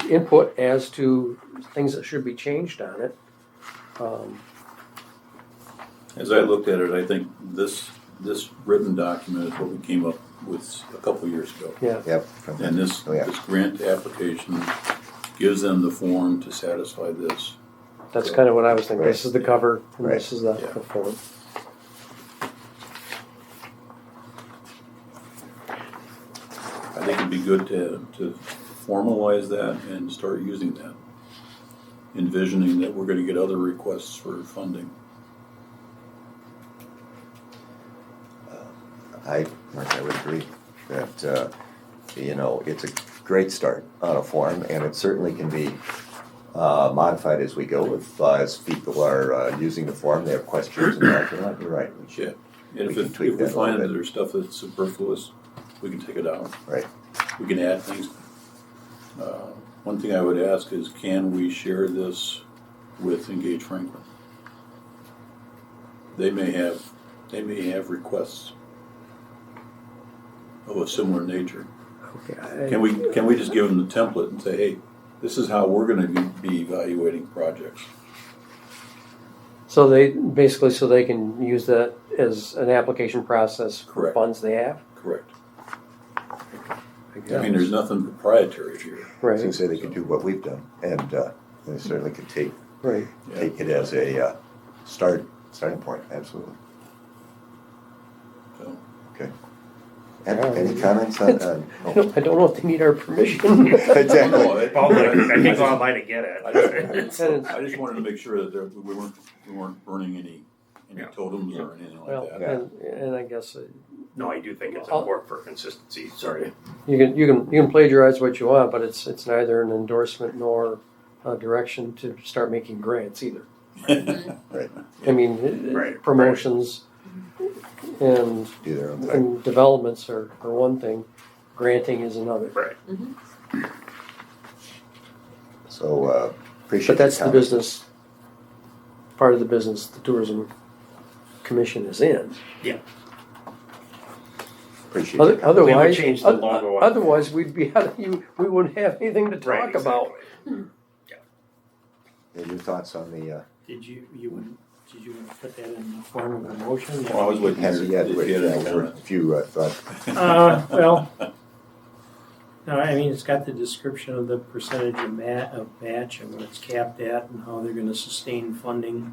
input as to things that should be changed on it.
As I looked at it, I think this written document is what we came up with a couple of years ago.
Yeah.
Yep.
And this grant application gives them the form to satisfy this.
That's kind of what I was thinking.
Right.
This is the cover, and
Right.
this is the
Yeah.
form.
I think it'd be good to formalize that and start using that, envisioning that we're going to get other requests for funding.
Mark, I would agree that, it's a great start on a form, and it certainly can be modified as we go. As people are using the form, they have questions and that, you're right. We should.
And
We
if
can
we
tweak that a little
find that
bit.
there's stuff that's superfluous, we can take it out.
Right.
We can add things. One thing I would ask is, can we share this with Engage Franklin? They may have requests of a similar nature.
Okay.
Can we just give them the template and say, hey, this is how we're going to be evaluating projects?
So they can use that as an application process for
Correct.
funds they have.
Correct.
I
I mean, there's nothing proprietary here.
I was
Right.
gonna say they could do what we've done, and they certainly could take
Right.
it as a starting point, absolutely.
So,
Okay. Any comments on?
I don't know if they need our permission.
Exactly.
No,
I can go online and get it.
I just wanted to make sure that we weren't burning any
Yeah.
totems or anything
Well,
like that.
Yeah.
and I guess
No, I do think it's important for consistency, sorry.
you can plagiarize what you want, but it's neither an endorsement nor a direction to start making grants either.
Right.
I mean,
Right.
promotions And,
do their own thing.
and developments are one thing, granting is another.
Right.
So, appreciate
But that's
your
the
comments.
business, part of the business the Tourism Commission is in.
Appreciate your comments.
Otherwise,
change the logo.
otherwise we'd be out of, we wouldn't have anything to
Right,
talk about.
Any new thoughts on the,
Did you want to put that in the form of a motion?
Well, I was waiting
has it
here.
yet? Wait,
If you had any
yeah,
comments.
if you thought,
Well, no, I mean, it's got the description of the percentage of match and what it's capped at and how they're gonna sustain funding.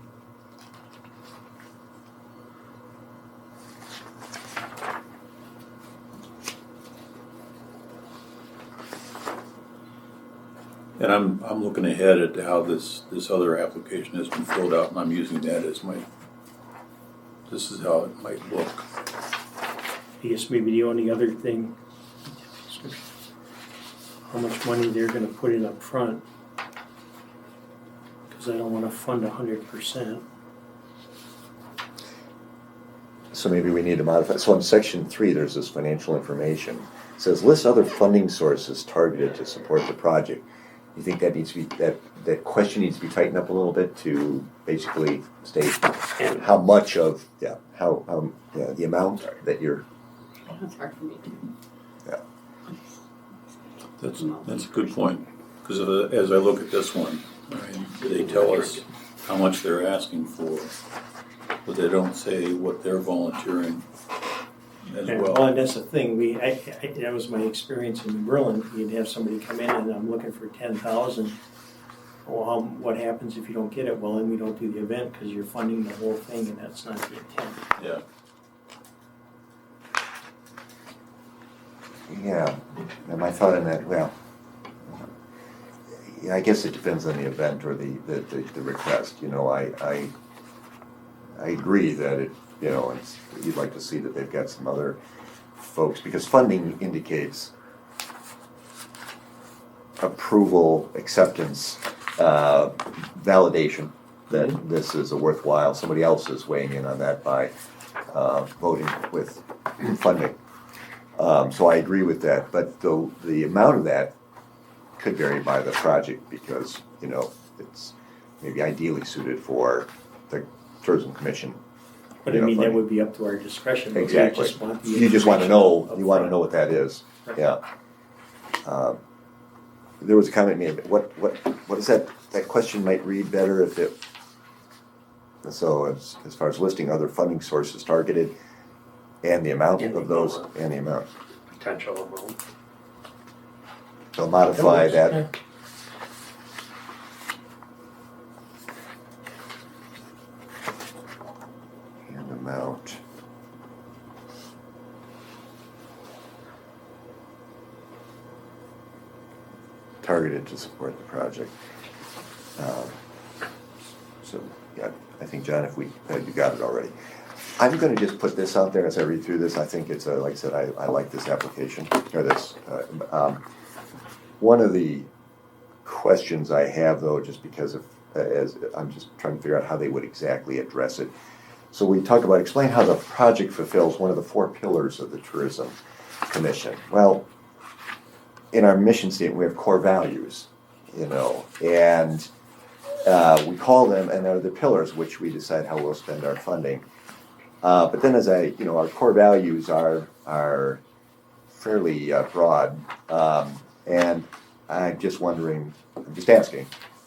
And I'm looking ahead at how this other application has been filled out, and I'm using that as this is how it might look.
I guess maybe the only other thing, how much money they're gonna put in up front. Cause I don't wanna fund 100%.
so maybe we need to modify, so in section 3, there's this financial information. It says, list other funding sources targeted to support the project. You think that needs to be, that question needs to be tightened up a little bit to basically state how much of, how the amount that you're,
That's hard for me to.
That's a good point, because as I look at this one, I mean, they tell us how much they're asking for, but they don't say what they're volunteering as
Well,
well.
and that's the thing, that was my experience in Berlin, you'd have somebody come in and I'm looking for 10,000. Well, what happens if you don't get it? Well, then we don't do the event because you're funding the whole thing and that's not the intent.
Yeah.
yeah. And my thought on that, well, yeah, I guess it depends on the event or the request, you know, I agree that it, you know, you'd like to see that they've got some other folks, because funding indicates approval, acceptance, validation that this is a worthwhile, somebody else is weighing in on that by voting with funding. So I agree with that, but the amount of that could vary by the project because, you know, it's maybe ideally suited for the Tourism Commission.
But
You
I
know,
mean, that
funding.
would be up to our discretion. but we
Exactly.
just want the
You just want to know,
information
you want to
upfront.
know what that is,
Right.
yeah. There was a comment made, what is that question might read better if it, so as far as listing other funding sources targeted and the amount
And the
of those,
amount.
and the amount.
Potential amount.
So modify that.
Yeah.
And amount. Targeted to support the project. So, yeah, I think, John, if you got it already. I'm gonna just put this out there as I read through this. I think it's, like I said, I like this application, or this. One of the questions I have, though, just because of, as I'm just trying to figure out how they would exactly address it. So we talk about, explain how the project fulfills one of the 4 pillars of the Tourism Commission. Well, in our mission statement, we have core values, you know, and we call them, and they're the pillars which we decide how we'll spend our funding. But then our core values are fairly broad, and I'm just asking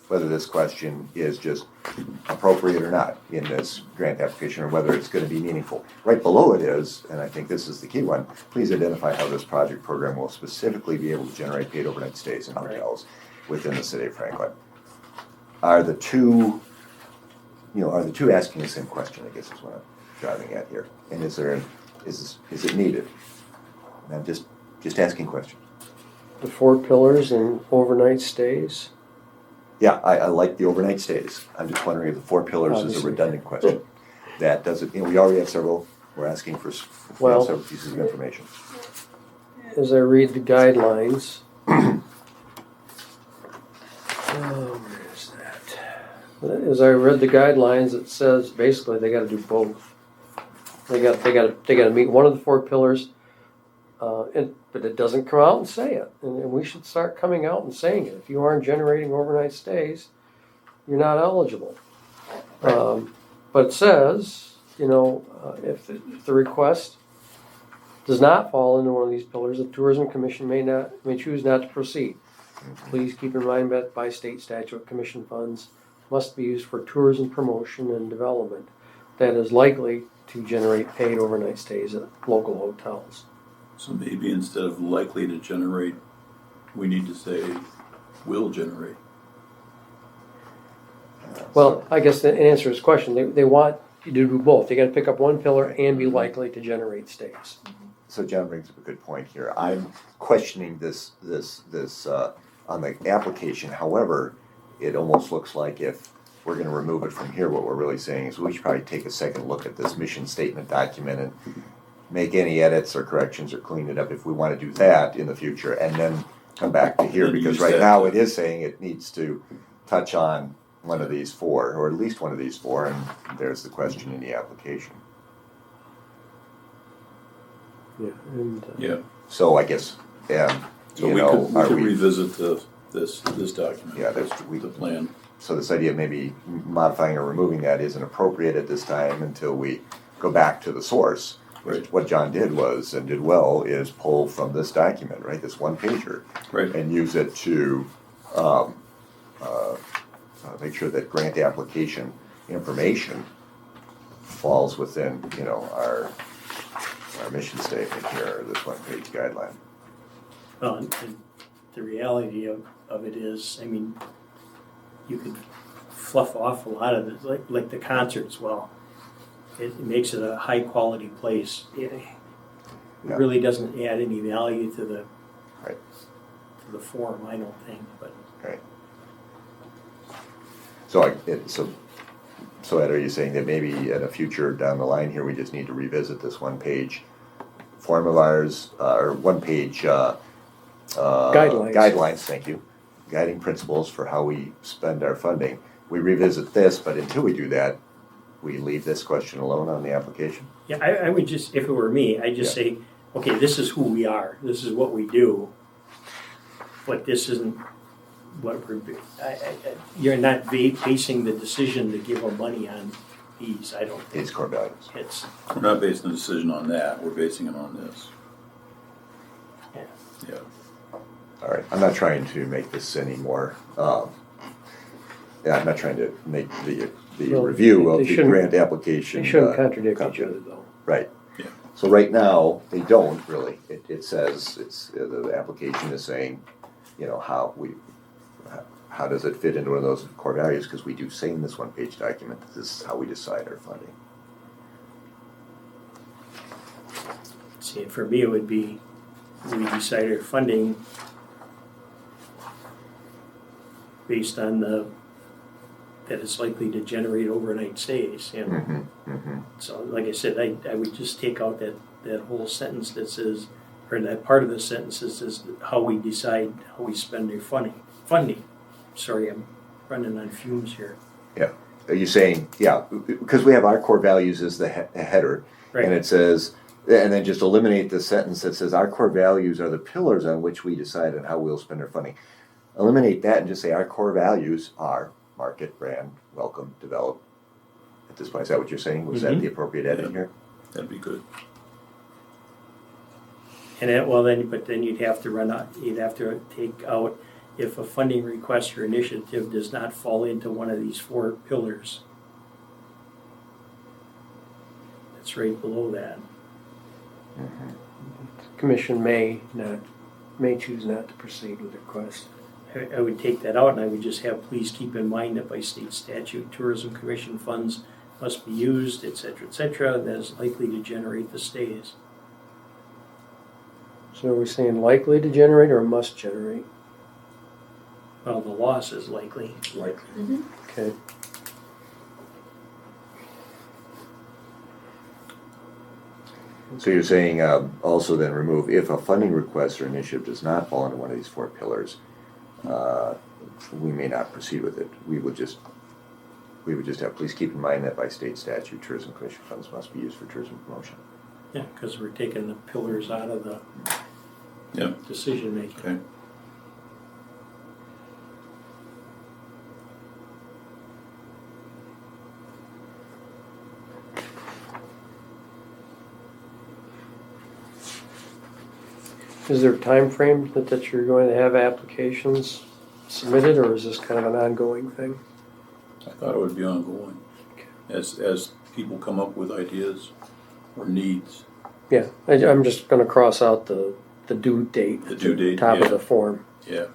whether this question is just appropriate or not in this grant application, or whether it's going to be meaningful. Right below it is, and I think this is the key one, please identify how this project program will specifically be able to generate paid overnight stays in hotels within the city of Franklin. Are the two asking the same question, I guess is what I'm driving at here. And is it needed? And I'm just asking questions.
The 4 pillars and overnight stays.
Yeah, I like the overnight stays. I'm just wondering if the 4 pillars is a
Obviously.
redundant question. That doesn't, we already have several, we're asking for
Well-
several pieces of information.
As I read the guidelines. Where is that? As I read the guidelines, it says basically they gotta do both. They got to meet one of the 4 pillars, but it doesn't come out and say it. And we should start coming out and saying it. If you aren't generating overnight stays, you're not eligible. But it says, if the request does not fall into one of these pillars, the Tourism Commission may choose not to proceed. Please keep in mind that by state statute, commission funds must be used for tourism promotion and development that is likely to generate paid overnight stays at local hotels.
So maybe instead of likely to generate, we need to say will generate.
Well, I guess to answer his question, they want you to do both. They got to pick up one pillar and be likely to generate stays.
So John brings up a good point here. I'm questioning this on the application. However, it almost looks like if we're going to remove it from here, what we're really saying is we should probably take a second look at this mission statement document and make any edits or corrections or clean it up if we want to do that in the future, and then come back to here,
And
because
use
right
that.
now it is saying it needs to touch on one of these 4, or at least one of these 4, and there's the question in the application.
Yeah, and
Yeah.
So I guess,
So
you
we
know,
could, we
are
could
we?
revisit this document.
Yeah, that's
The plan.
So this idea of maybe modifying or removing that isn't appropriate at this time until we go back to the source.
Right.
What John did was, and did well, is pull from this document, right, this one pager,
Right.
and use it to make sure that grant application information falls within, our mission statement here, this one page guideline.
Well, and the reality of it is, I mean, you could fluff off a lot of it, like the concerts. Well, it makes it a high quality place. It
Yeah.
really doesn't add any value to the
Right.
to the forum, I don't think. But
So Ed, are you saying that maybe in a future down the line here, we just need to revisit this one page form of ours, or one page guidelines, thank you, guiding principles for how we spend our funding. We revisit this, but until we do that, we leave this question alone on the application?
yeah, I would just, if it were me, I'd just say, okay, this is who we are. This is what we do. But this isn't what we're. You're not basing the decision to give them money on these. I don't think
These core values.
it's.
We're not basing the decision on that, we're basing it on this.
Yeah.
Yeah.
All right, I'm not trying to make this any more, I'm not trying to make the
Well,
review of
they
the
shouldn't-
grant application.
They shouldn't contradict each other, though.
Right.
Yeah.
So right now, they don't really. It says, the application is saying, how does it fit into one of those core values? Because we do say in this one-page document that this is how we decide our funding.
See, for me, it would be, we decided funding based on that it's likely to generate overnight stays, So, like I said, I would just take out that whole sentence that says, or that part of the sentence that says how we decide how we spend our funding. Sorry, I'm running on fumes here.
Yeah. Are you saying, because we have our core values as the header,
Right.
and it says, and then just eliminate the sentence that says our core values are the pillars on which we decide on how we'll spend our funding. Eliminate that and just say our core values are market, brand, welcome, develop. At this point, is that what you're saying? Was that the appropriate edit here?
That'd be good.
And then you'd have to take out if a funding request or initiative does not fall into one of these 4 pillars. That's right below that.
Commission may choose not to proceed with the request.
I would take that out and I would just have, please keep in mind that by state statute, Tourism Commission funds must be used, et cetera, that is likely to generate the stays.
So are we saying likely to generate or must generate?
Well, the loss is likely.
Okay.
So you're saying also then remove if a funding request or initiative does not fall into one of these 4 pillars, we may not proceed with it. We will just we would just have, please keep in mind that by state statute, Tourism Commission funds must be used for tourism promotion.
Yeah, because we're taking the pillars out of the
Yeah.
decision making.
Okay.
Is there a time frame that you're going to have applications submitted, or is this kind of an ongoing thing?
I thought it would be ongoing. As people come up with ideas or needs.
Yeah, I'm just gonna cross out the due date.
The due date,
Top
yeah.
of the form.
Yeah.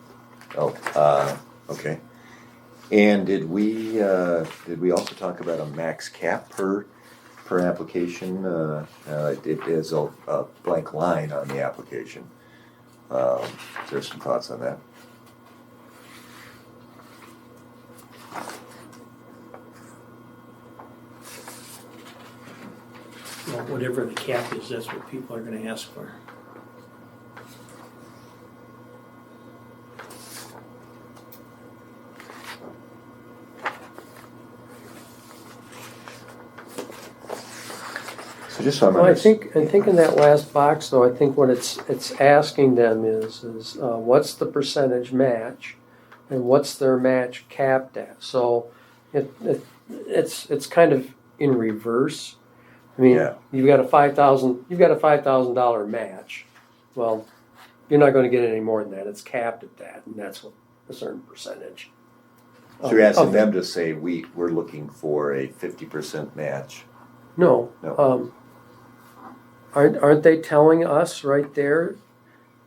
Oh, okay. And did we also talk about a max cap per application? It is a blank line on the application. Is there some thoughts on that?
Well, whatever the cap is, that's what people are gonna ask for.
So just so I'm
Well, I think in that last box though, I think what it's asking them is what's the percentage match, and what's their match capped at? So it's kind of in reverse. I mean,
Yeah.
you've got a $5,000 match. Well, you're not going to get any more than that. It's capped at that, and that's what a certain percentage.
So you're asking
of-
them to say we're looking for a 50% match.
No.
No.
Aren't they telling us right there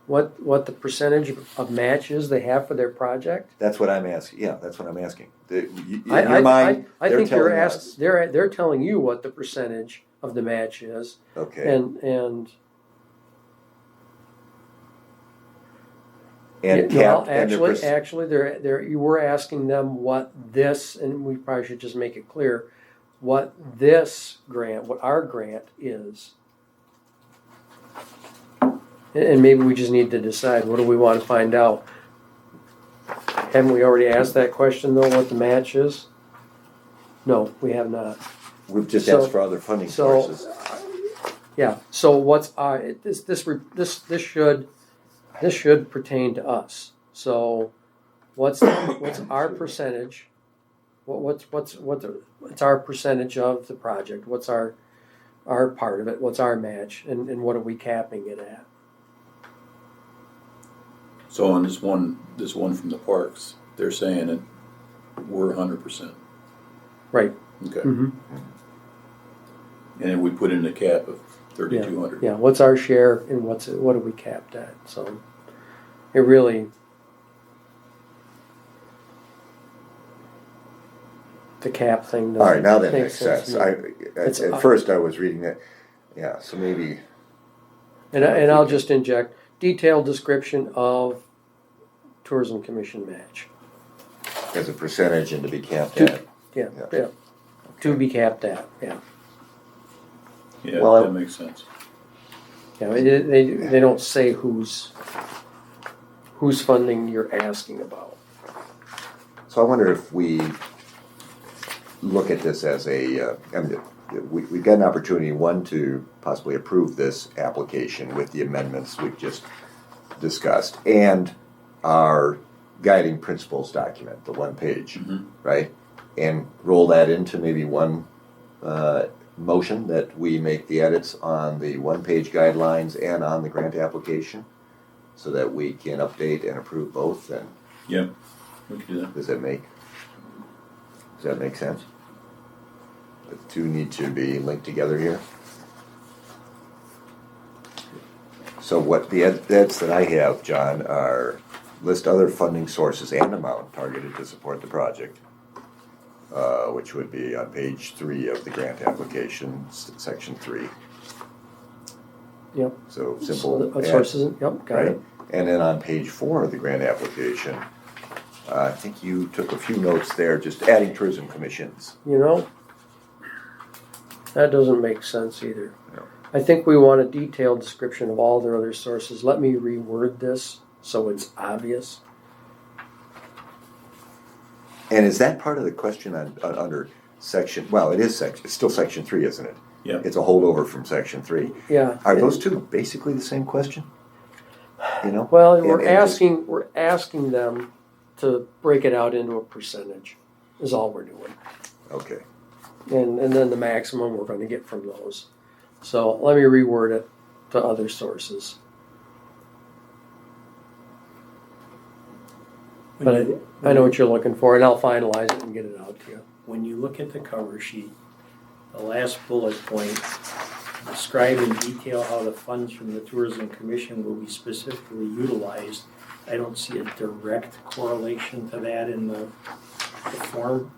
what the percentage of matches they have for their project?
That's what I'm asking. Yeah, that's what I'm asking. In
I
your mind,
I
they're
think you're
telling
asked.
us.
They're telling you what the percentage of the match is,
Okay.
and
And
well,
capped and the
actually, they're you were asking them what this, and we probably should just make it clear what this grant, what our grant is. And maybe we just need to decide, what do we want to find out? Haven't we already asked that question though, what the match is? No, we have not.
We've just
So-
asked for other funding
so-
sources.
Yeah, so what's our, this should pertain to us. So what's our percentage? What's our percentage of the project? What's our part of it? What's our match? And what are we capping it at?
So on this one from the parks, they're saying that we're 100%.
Right.
Okay.
Mm-hmm.
And then we put in a cap of 3,200.
Yeah, what's our share and what are we capped at? So it really, the cap thing doesn't
All right, now that
make
makes sense.
to me. It's-
At first I was reading it. Yeah, so maybe
And I'll just inject detailed description of Tourism Commission match.
as a percentage and to be capped
To-
at.
Yeah,
Yeah.
yeah. To be capped at, yeah.
Yeah,
Well,
that makes sense.
Yeah, they don't say whose funding you're asking about.
So I wonder if we look at this as we've got an opportunity, one, to possibly approve this application with the amendments we've just discussed, and our guiding principles document, the one page,
Mhm.
right? And roll that into maybe one motion that we make the edits on the one-page guidelines and on the grant application, so that we can update and approve both. And
Yep, we can do that.
does that make sense? The two need to be linked together here. So what the edits that I have, John, are list other funding sources and amount targeted to support the project, which would be on page 3 of the grant application, section 3.
Yep.
So simple.
So,
add,
sources, yep, got
right?
it.
And then on page 4 of the grant application, I think you took a few notes there, just adding tourism commissions.
You know, that doesn't make sense either.
No.
I think we want a detailed description of all their other sources. Let me reword this so it's obvious.
And is that part of the question under section, well, it is section, it's still section 3, isn't it?
Yeah.
It's a holdover from section 3.
Yeah.
Are those two basically the same question? You know?
Well,
And-
we're
and just-
asking them to break it out into a percentage, is all we're doing.
Okay.
And then the maximum we're gonna get from those. So let me reword it to other sources. But I know what you're looking for, and I'll finalize it and get it out to you.
When you look at the cover sheet, the last bullet point, describe in detail how the funds from the Tourism Commission will be specifically utilized. I don't see a direct correlation to that in the form.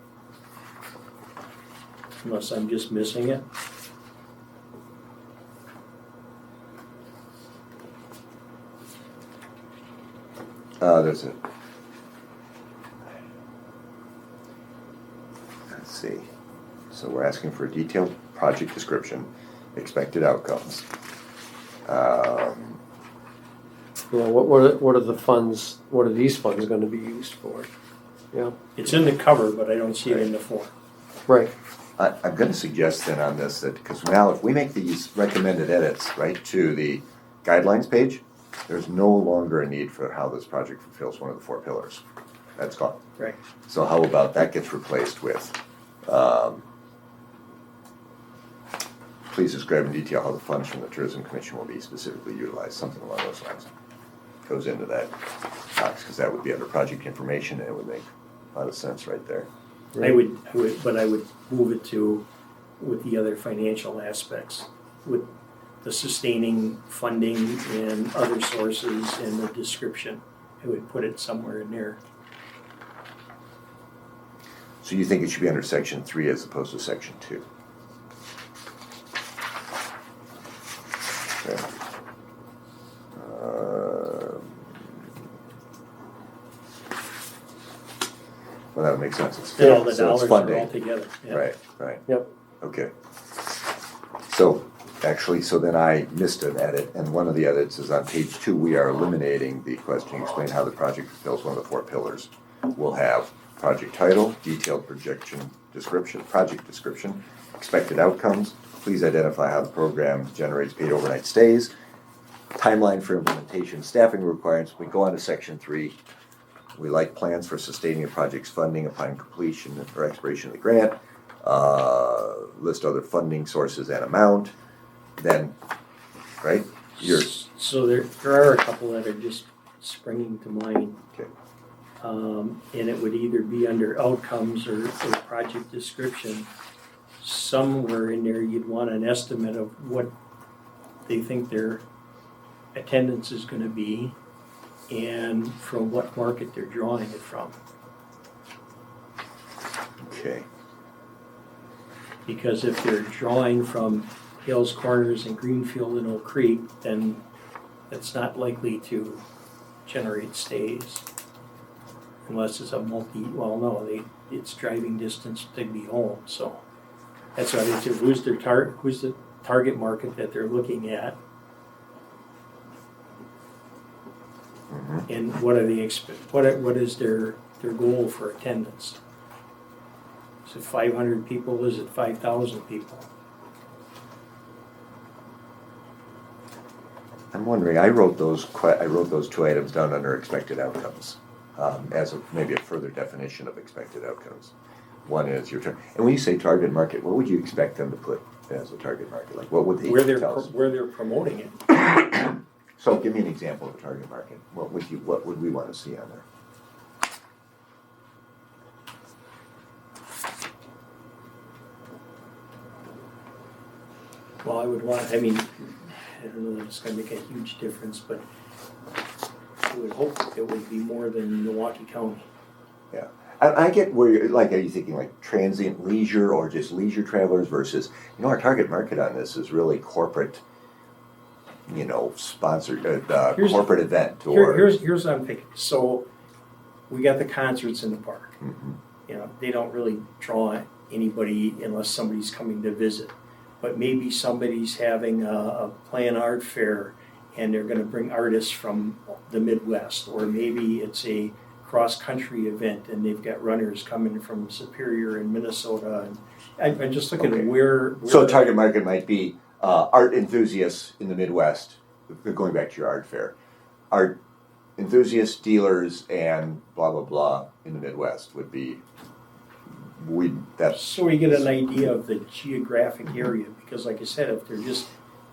Unless I'm just missing it.
There's a. Let's see. So we're asking for a detailed project description, expected outcomes.
You know, what are the funds, what are these funds gonna be used for? Yeah,
It's in the cover, but I don't see it in the form.
right.
I'm going to suggest then on this that, because now if we make these recommended edits, right, to the guidelines page, there's no longer a need for how this project fulfills one of the 4 pillars. That's gone.
Right.
So how about that gets replaced with, please describe in detail how the funds from the Tourism Commission will be specifically utilized, something along those lines. Goes into that box, because that would be under project information, and it would make a lot of sense right there.
I would, but I would move it to with the other financial aspects, with the sustaining funding and other sources and the description. I would put it somewhere in there.
So you think it should be under section 3 as opposed to section 2? Okay. Well, that would make sense. It's
And all the
so it's
dollars are
funding.
all together. Yeah.
Right, right.
Yep.
Okay. So, actually, so then I missed an edit, and one of the edits is on page 2, we are eliminating the question, explain how the project fulfills one of the 4 pillars. We'll have project title, detailed projection description, project description, expected outcomes, please identify how the program generates paid overnight stays, timeline for implementation, staffing requirements. We go on to section 3. We like plans for sustaining a project's funding upon completion or expiration of the grant. List other funding sources and amount. Then, right?
So there are a couple that are just springing to mind.
Okay.
And it would either be under outcomes or project description. Somewhere in there, you'd want an estimate of what they think their attendance is gonna be and from what market they're drawing it from.
Okay.
Because if they're drawing from Hales Corners and Greenfield and Oak Creek, then it's not likely to generate stays. Unless it's it's driving distance to be home, so. That's what it is, who's the target market that they're looking at?
Mhm.
And what are what is their goal for attendance? Is it 500 people, is it 5,000 people?
I'm wondering, I wrote those 2 items down under expected outcomes, as maybe a further definition of expected outcomes. One is your and when you say target market, what would you expect them to put as a target market? Like, what would they tell us?
Where they're promoting it.
So give me an example of a target market. What would we want to see on there?
Well, I don't know that it's gonna make a huge difference, but I would hope it would be more than Milwaukee County.
Yeah. I get where you're, like, are you thinking like transient leisure or just leisure travelers versus, our target market on this is really corporate, sponsored, corporate event or.
Here's what I'm thinking. So we got the concerts in the park.
Mhm.
They don't really draw anybody unless somebody's coming to visit. But maybe somebody's having a Plan Art Fair and they're gonna bring artists from the Midwest, or maybe it's a cross-country event, and they've got runners coming from Superior and Minnesota. And I'm just looking
Okay.
at where.
So target market might be art enthusiasts in the Midwest, going back to your art fair. Art enthusiasts, dealers, and blah, blah, blah in the Midwest would be, that's,
So we get an idea of the geographic area, because like I said,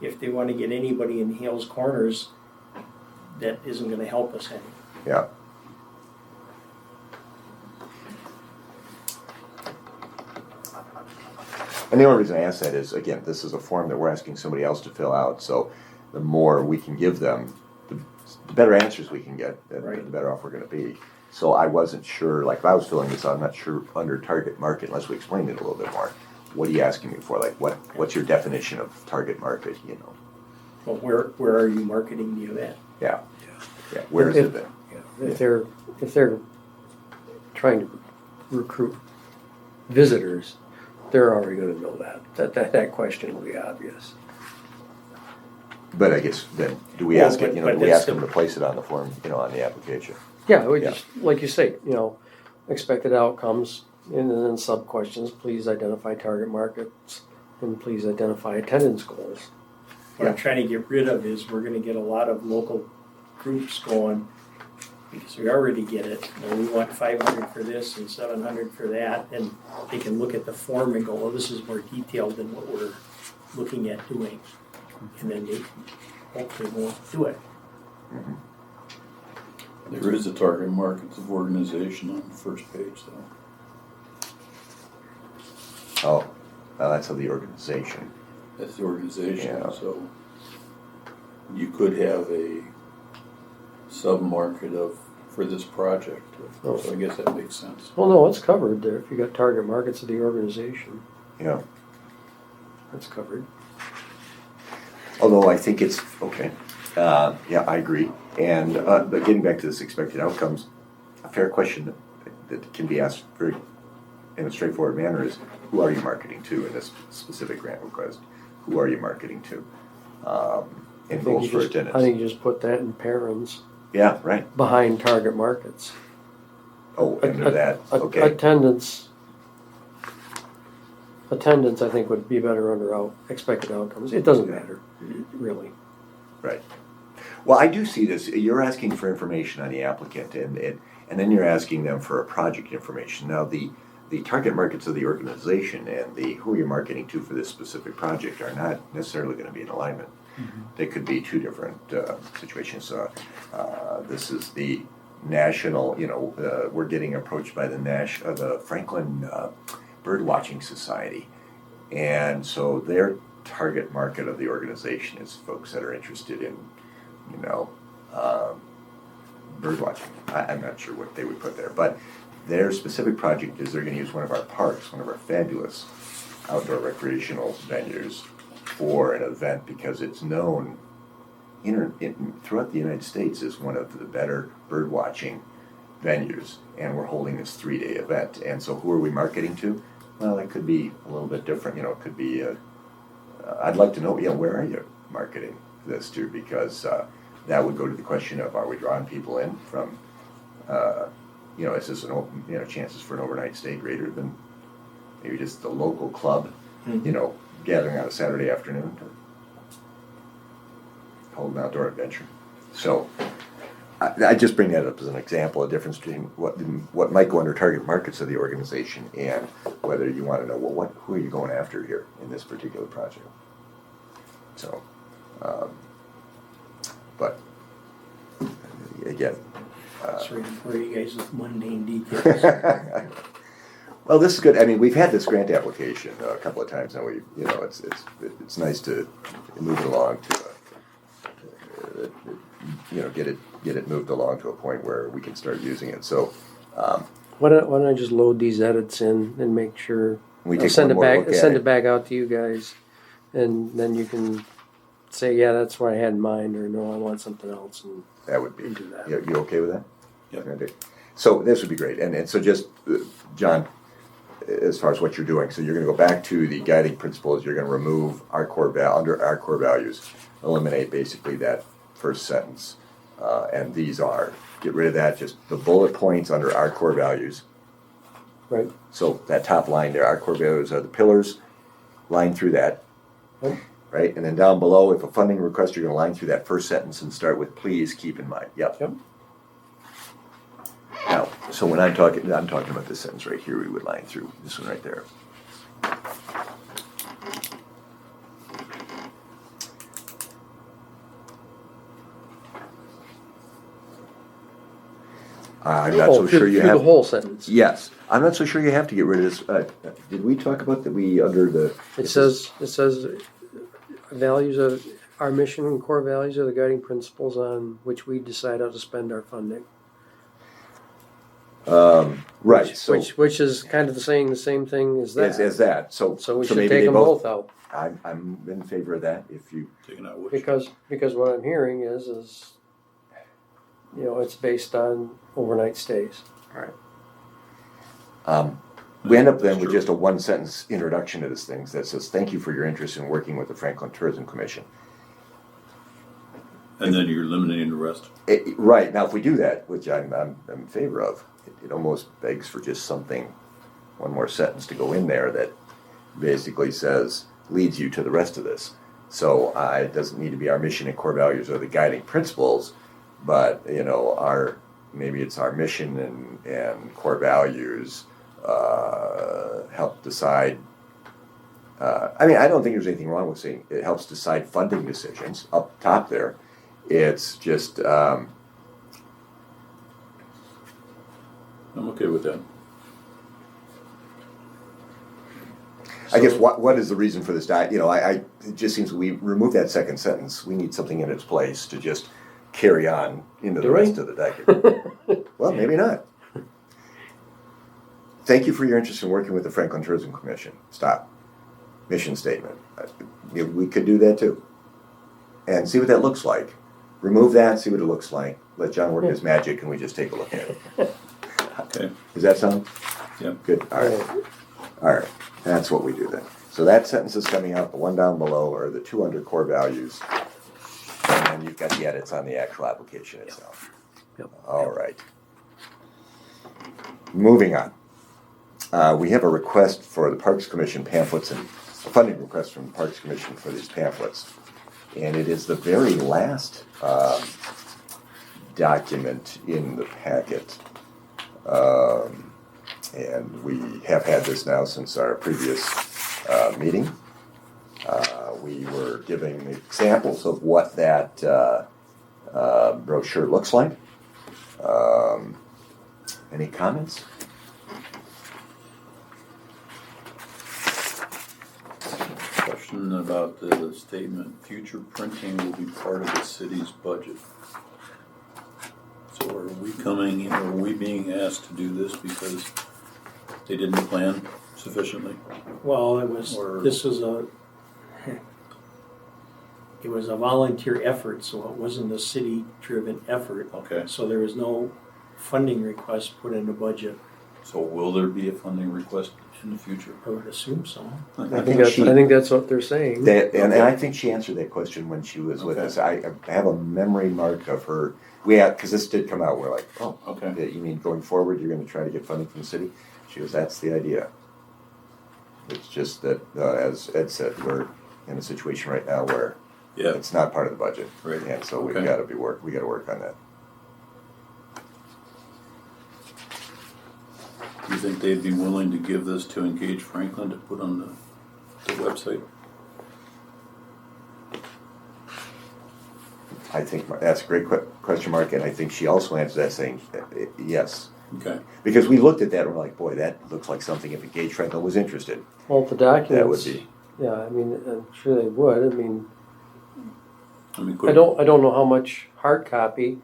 if they want to get anybody in Hales Corners, that isn't going to help us any.
yeah. And the only reason I ask that is, again, this is a form that we're asking somebody else to fill out, so the more we can give them, the better answers we can get, and
Right.
the better off we're gonna be. So I wasn't sure, like, if I was filling this out, I'm not sure under target market, unless we explained it a little bit more. What are you asking me for? Like, what's your definition of target market, you know?
Well, where are you marketing the event?
Yeah, where's it been?
If they're trying to recruit visitors, they're already gonna know that question will be obvious.
But I guess then, do we
Well,
ask it,
but
do we
that's
ask them
the-
to place it on the form, on the application?
Yeah, we
Yeah.
just, like you say, expected outcomes, and then sub-questions, please identify target markets, and please identify attendance goals.
What I'm trying to get rid of is we're going to get a lot of local groups going, because we already get it. We want 500 for this and 700 for that, and they can look at the form and go, well, this is more detailed than what we're looking at doing. And then they hopefully won't do it.
There is a target market of organization on the first page, though.
Oh, that's of the organization.
That's the organization,
Yeah.
so you could have a sub-market for this project.
Oh.
So I guess that makes sense.
Well, no, it's covered there, if you got target markets of the organization,
Yeah.
that's covered.
Although I think it's, okay, yeah, I agree. And, but getting back to this expected outcomes, a fair question that can be asked very, in a straightforward manner is, who are you marketing to in this specific grant request? Who are you marketing to? And goals for attendance.
I think you just put that in parens,
Yeah, right.
behind target markets.
Oh, under that, okay.
Attendance, I think, would be better under expected outcomes. It doesn't matter, really.
Right. Well, I do see this. You're asking for information on the applicant, and then you're asking them for a project information. Now, the target markets of the organization and the who you're marketing to for this specific project are not necessarily going to be in alignment.
Mm-hmm.
They could be two different situations. This is the national. We're getting approached by the Franklin Bird Watching Society, and so their target market of the organization is folks that are interested in, bird watching. I'm not sure what they would put there, but their specific project is they're going to use one of our parks, one of our fabulous outdoor recreational venues for an event because it's known throughout the United States as one of the better bird watching venues, and we're holding this 3-day event. And so who are we marketing to? Well, it could be a little bit different. It could be, I'd like to know, where are you marketing this to? Because that would go to the question of, are we drawing people in from, is this an open, chances for an overnight stay greater than maybe just the local club, gathering on a Saturday afternoon to hold an outdoor adventure. So I just bring that up as an example, a difference between what might go under target markets of the organization and whether you want to know, well, who are you going after here in this particular project? So, but again.
Sorry to bore you guys with mundane details.
Well, this is good. I mean, we've had this grant application a couple of times now. It's nice to move it along to get it moved along to a point where we can start using it. So
Why don't I just load these edits in and make sure,
we take
send
one
it
more
back,
look at
send
it.
it back out to you guys, and then you can say, yeah, that's what I had in mind, or no, I want something else, and
That would be.
we do that.
You okay with that?
Yep.
Okay. So this would be great. And so just, John, as far as what you're doing, so you're going to go back to the guiding principles. You're going to remove under our core values, eliminate basically that first sentence. And these are, get rid of that, just the bullet points under our core values.
Right.
So that top line there, our core values are the pillars, line through that.
Yep.
Right, and then down below, if a funding request, you're gonna line through that first sentence and start with, please keep in mind, yep.
Yep.
Now, so when I'm talking about this sentence right here, we would line through, this one right there. I'm not so sure you
Through the
have,
whole sentence.
yes, I'm not so sure you have to get rid of this, did we talk about that we, under the?
It says, values of, our mission and core values are the guiding principles on which we decide how to spend our funding.
Right, so,
Which is kind of saying the same thing as that.
as that, so
So we should
maybe
take
they
them both out,
I'm in favor of that, if you,
Taking out which.
because what I'm hearing is, it's based on overnight stays.
we end up then
That's
with
true.
just a one-sentence introduction to this thing that says, thank you for your interest in working with the Franklin Tourism Commission.
And then you're eliminating the rest.
Right, now if we do that, which I'm in favor of, it almost begs for just something, one more sentence to go in there that basically says, leads you to the rest of this. So it doesn't need to be our mission and core values or the guiding principles, but, maybe it's our mission and core values help decide. I don't think there's anything wrong with saying it helps decide funding decisions up top there. It's just,
I'm okay with that.
I guess what is the reason for this diet? It just seems we remove that second sentence. We need something in its place to just carry on into the
Do we?
rest of the document. Well, maybe not. Thank you for your interest in working with the Franklin Tourism Commission. Stop. Mission statement. We could do that too. And see what that looks like. Remove that, see what it looks like. Let John work his magic and we just take a look at it.
Okay.
Does that sound
Yeah.
good? All right. All right. That's what we do then. So that sentence is coming out, the one down below are the two under core values. And then you've got the edits on the actual application itself.
Yep.
All right. Moving on. We have a request for the Parks Commission pamphlets and a funding request from the Parks Commission for these pamphlets. And it is the very last document in the packet. And we have had this now since our previous meeting. We were giving examples of what that brochure looks like. Any comments?
Question about the statement, future printing will be part of the city's budget. So are we being asked to do this because they didn't plan sufficiently?
Well, it
Or-
was a volunteer effort, so it wasn't a city-driven effort.
Okay,
So there was no funding request put in the budget.
so will there be a funding request in the future?
I would assume so.
I
I think that's what they're saying.
And I think she answered that question when she was with
Okay.
us. I have a memory mark of her. Because this did come out. We're like, oh,
Okay.
yeah, you mean going forward, you're going to try to get funding from the city? She goes, that's the idea. It's just that, as Ed said, we're in a situation right now where
Yeah,
it's not part of the budget,
Right.
and so we've
Okay.
got to we got to work on that.
do you think they'd be willing to give this to Engage Franklin to put on the website?
I think that's a great question mark, and I think she also answered that saying yes,
Okay,
because we looked at that and we're like, boy, that looks like something if Engage Franklin was interested,
Well, the
that
documents.
would be.
Yeah, I'm sure they would. I
could-
don't know how much hard copy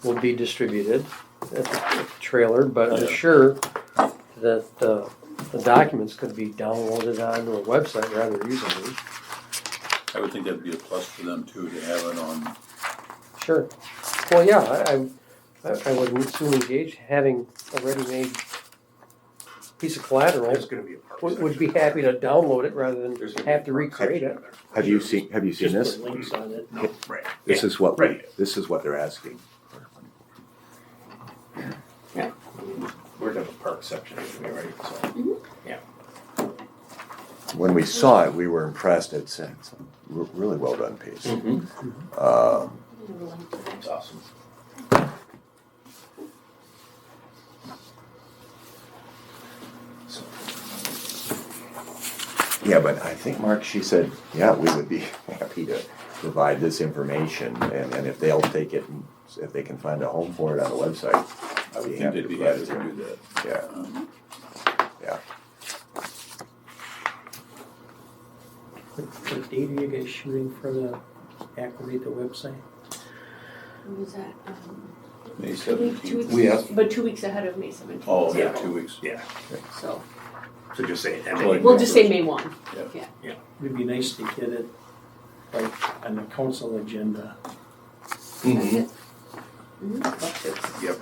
will be distributed at the trailer, but I'm
Yeah.
sure that the documents could be downloaded onto a website rather easily.
I would think that'd be a plus for them too, to have it on.
Sure. Well, yeah, I would assume Engage having a ready-made piece of collateral,
There's gonna be a park
would
section.
be happy to download it rather than
There's gonna be
have
a
to
park
recreate
section
it.
there.
Have you seen
Just
this?
put links on it.
No, right.
This
Yeah,
is what
right.
this is what they're asking.
We're gonna have a park section anyway, right? So,
When we saw it, we were impressed. It's a really well done piece.
it's awesome.
Yeah, but I think, Mark, she said, yeah, we would be happy to provide this information, and if they'll take it, and if they can find a home for it on the website,
I
I'd
would
be
think
happy
they'd
to
be
provide
happy
it.
to do that.
Yeah, yeah.
What date are you guys shooting for the activate the website?
What was that?
May
2 weeks, 2
17th.
weeks,
We have-
but 2 weeks ahead of May 17th.
Oh, yeah,
Yeah.
2 weeks.
Yeah,
So
so just say,
Like-
we'll just say May 1.
It'd be nice to get it like on the council agenda.
Mhm.
Mm-hmm.
Yep.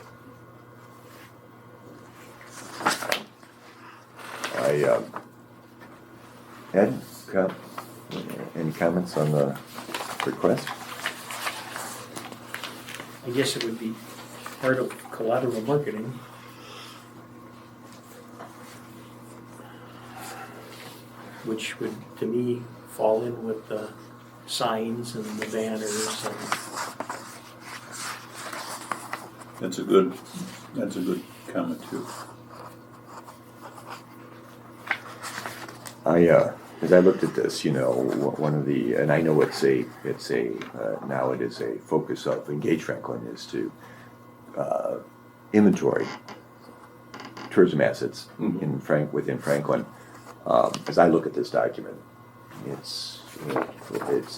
Ed, any comments on the request?
I guess it would be part of collateral marketing. Which would, to me, fall in with the signs and the banners and
That's a good comment too.
As I looked at this, one of the, and I know now it is a focus of Engage Franklin is to inventory tourism assets within Franklin. As I look at this document, it's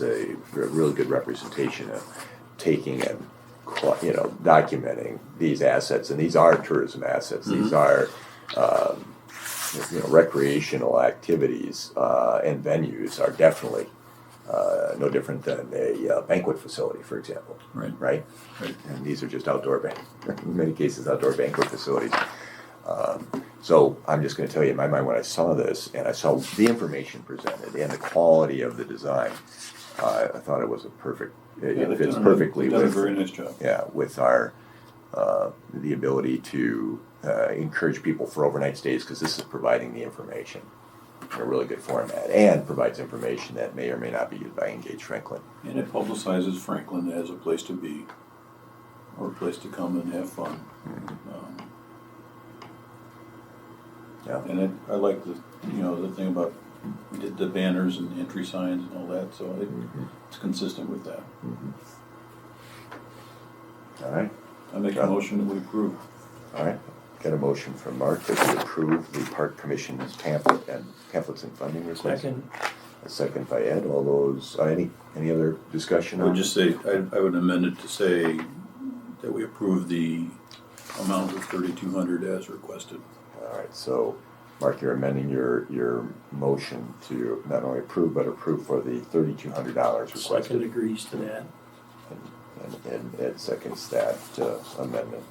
a really good representation of taking and documenting these assets, and these are tourism assets. These are recreational activities and venues are definitely no different than a banquet facility, for example.
Right.
Right.
Right.
And these are just in many cases, outdoor banquet facilities. So I'm just going to tell you, in my mind, when I saw this and I saw the information presented and the quality of the design, I thought it was a perfect. It fits perfectly
They've done a
with
very nice job.
with our the ability to encourage people for overnight stays, because this is providing the information in a really good format and provides information that may or may not be used by Engage Franklin.
And it publicizes Franklin as a place to be, or a place to come and have fun.
Yeah.
And I like the thing about we did the banners and the entry signs and all that, so it's consistent with that.
All right.
I make a motion that we approve.
All right. Got a motion from Mark that we approve the Park Commission's pamphlets and funding request.
second.
A second by Ed. All those, any other discussion
I
on
would just say, I would amend it to say that we approve the amount of $3,200 as requested.
All right, so Mark, you're amending your motion to not only approve, but approve for the $3,200
Second
requested.
agrees to that.
And Ed seconds that amendment.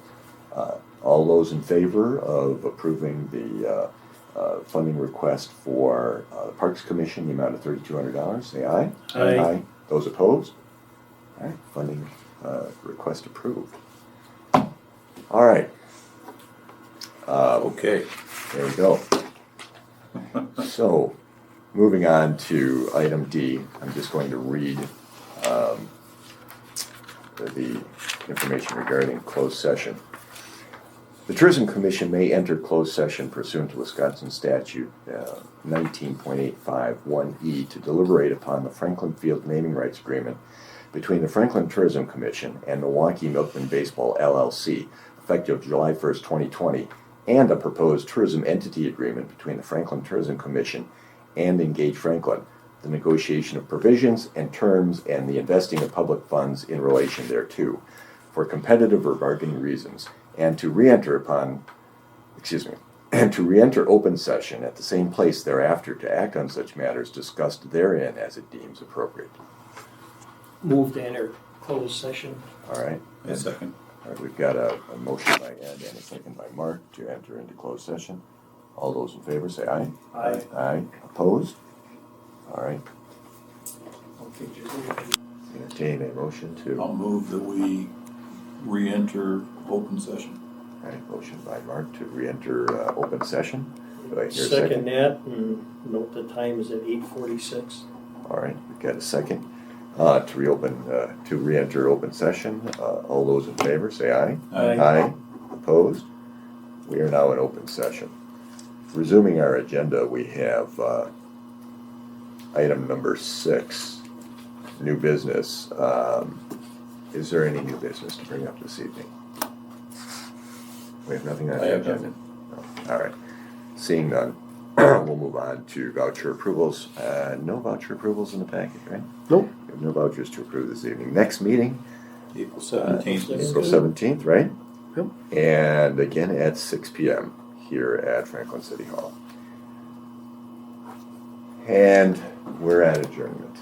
All those in favor of approving the funding request for the Parks Commission, the amount of $3,200, say aye.
Aye.
Those opposed? All right, funding request approved. All right.
Okay.
There we go. So, moving on to item D, I'm just going to read the information regarding closed session. The Tourism Commission may enter closed session pursuant to Wisconsin Statute 19.851E to deliberate upon the Franklin Field naming rights agreement between the Franklin Tourism Commission and Milwaukee Milkman Baseball LLC, effective July 1st, 2020, and a proposed tourism entity agreement between the Franklin Tourism Commission and Engage Franklin, the negotiation of provisions and terms, and the investing of public funds in relation thereto, for competitive or bargaining reasons, and to re-enter open session at the same place thereafter to act on such matters discussed therein as it deems appropriate.
Move to enter closed session.
All right.
A second.
All right, we've got a motion by Ed and a second by Mark to enter into closed session. All those in favor say aye.
Aye.
Aye. Opposed? All right.
Okay, just-
Entertain a motion to.
I'll move that we re-enter open session.
All right, motion by Mark to re-enter open session. Do I hear a
Second
second?
that, and note the time is at 8:46.
All right, we've got a second. To reopen, to re-enter open session. All those in favor say aye.
Aye.
Opposed? We are now in open session. Resuming our agenda, we have item number 6, new business. Is there any new business to bring up this evening? We have nothing on
I
the
have
agenda? No. All right. Seeing none, we'll move on to voucher approvals. No voucher approvals in the package, right?
Nope.
We have no vouchers to approve this evening. Next meeting,
April 17th.
April 17th, right?
Yep.
And again at 6 p.m. here at Franklin City Hall. And we're at adjournment.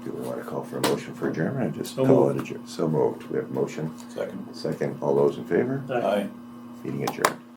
Do we want to call for a motion for adjournment or just
So
call
moved.
it adjourned? So moved. We have a motion.
Second.
Second. All those in favor?
Aye.
Meeting adjourned.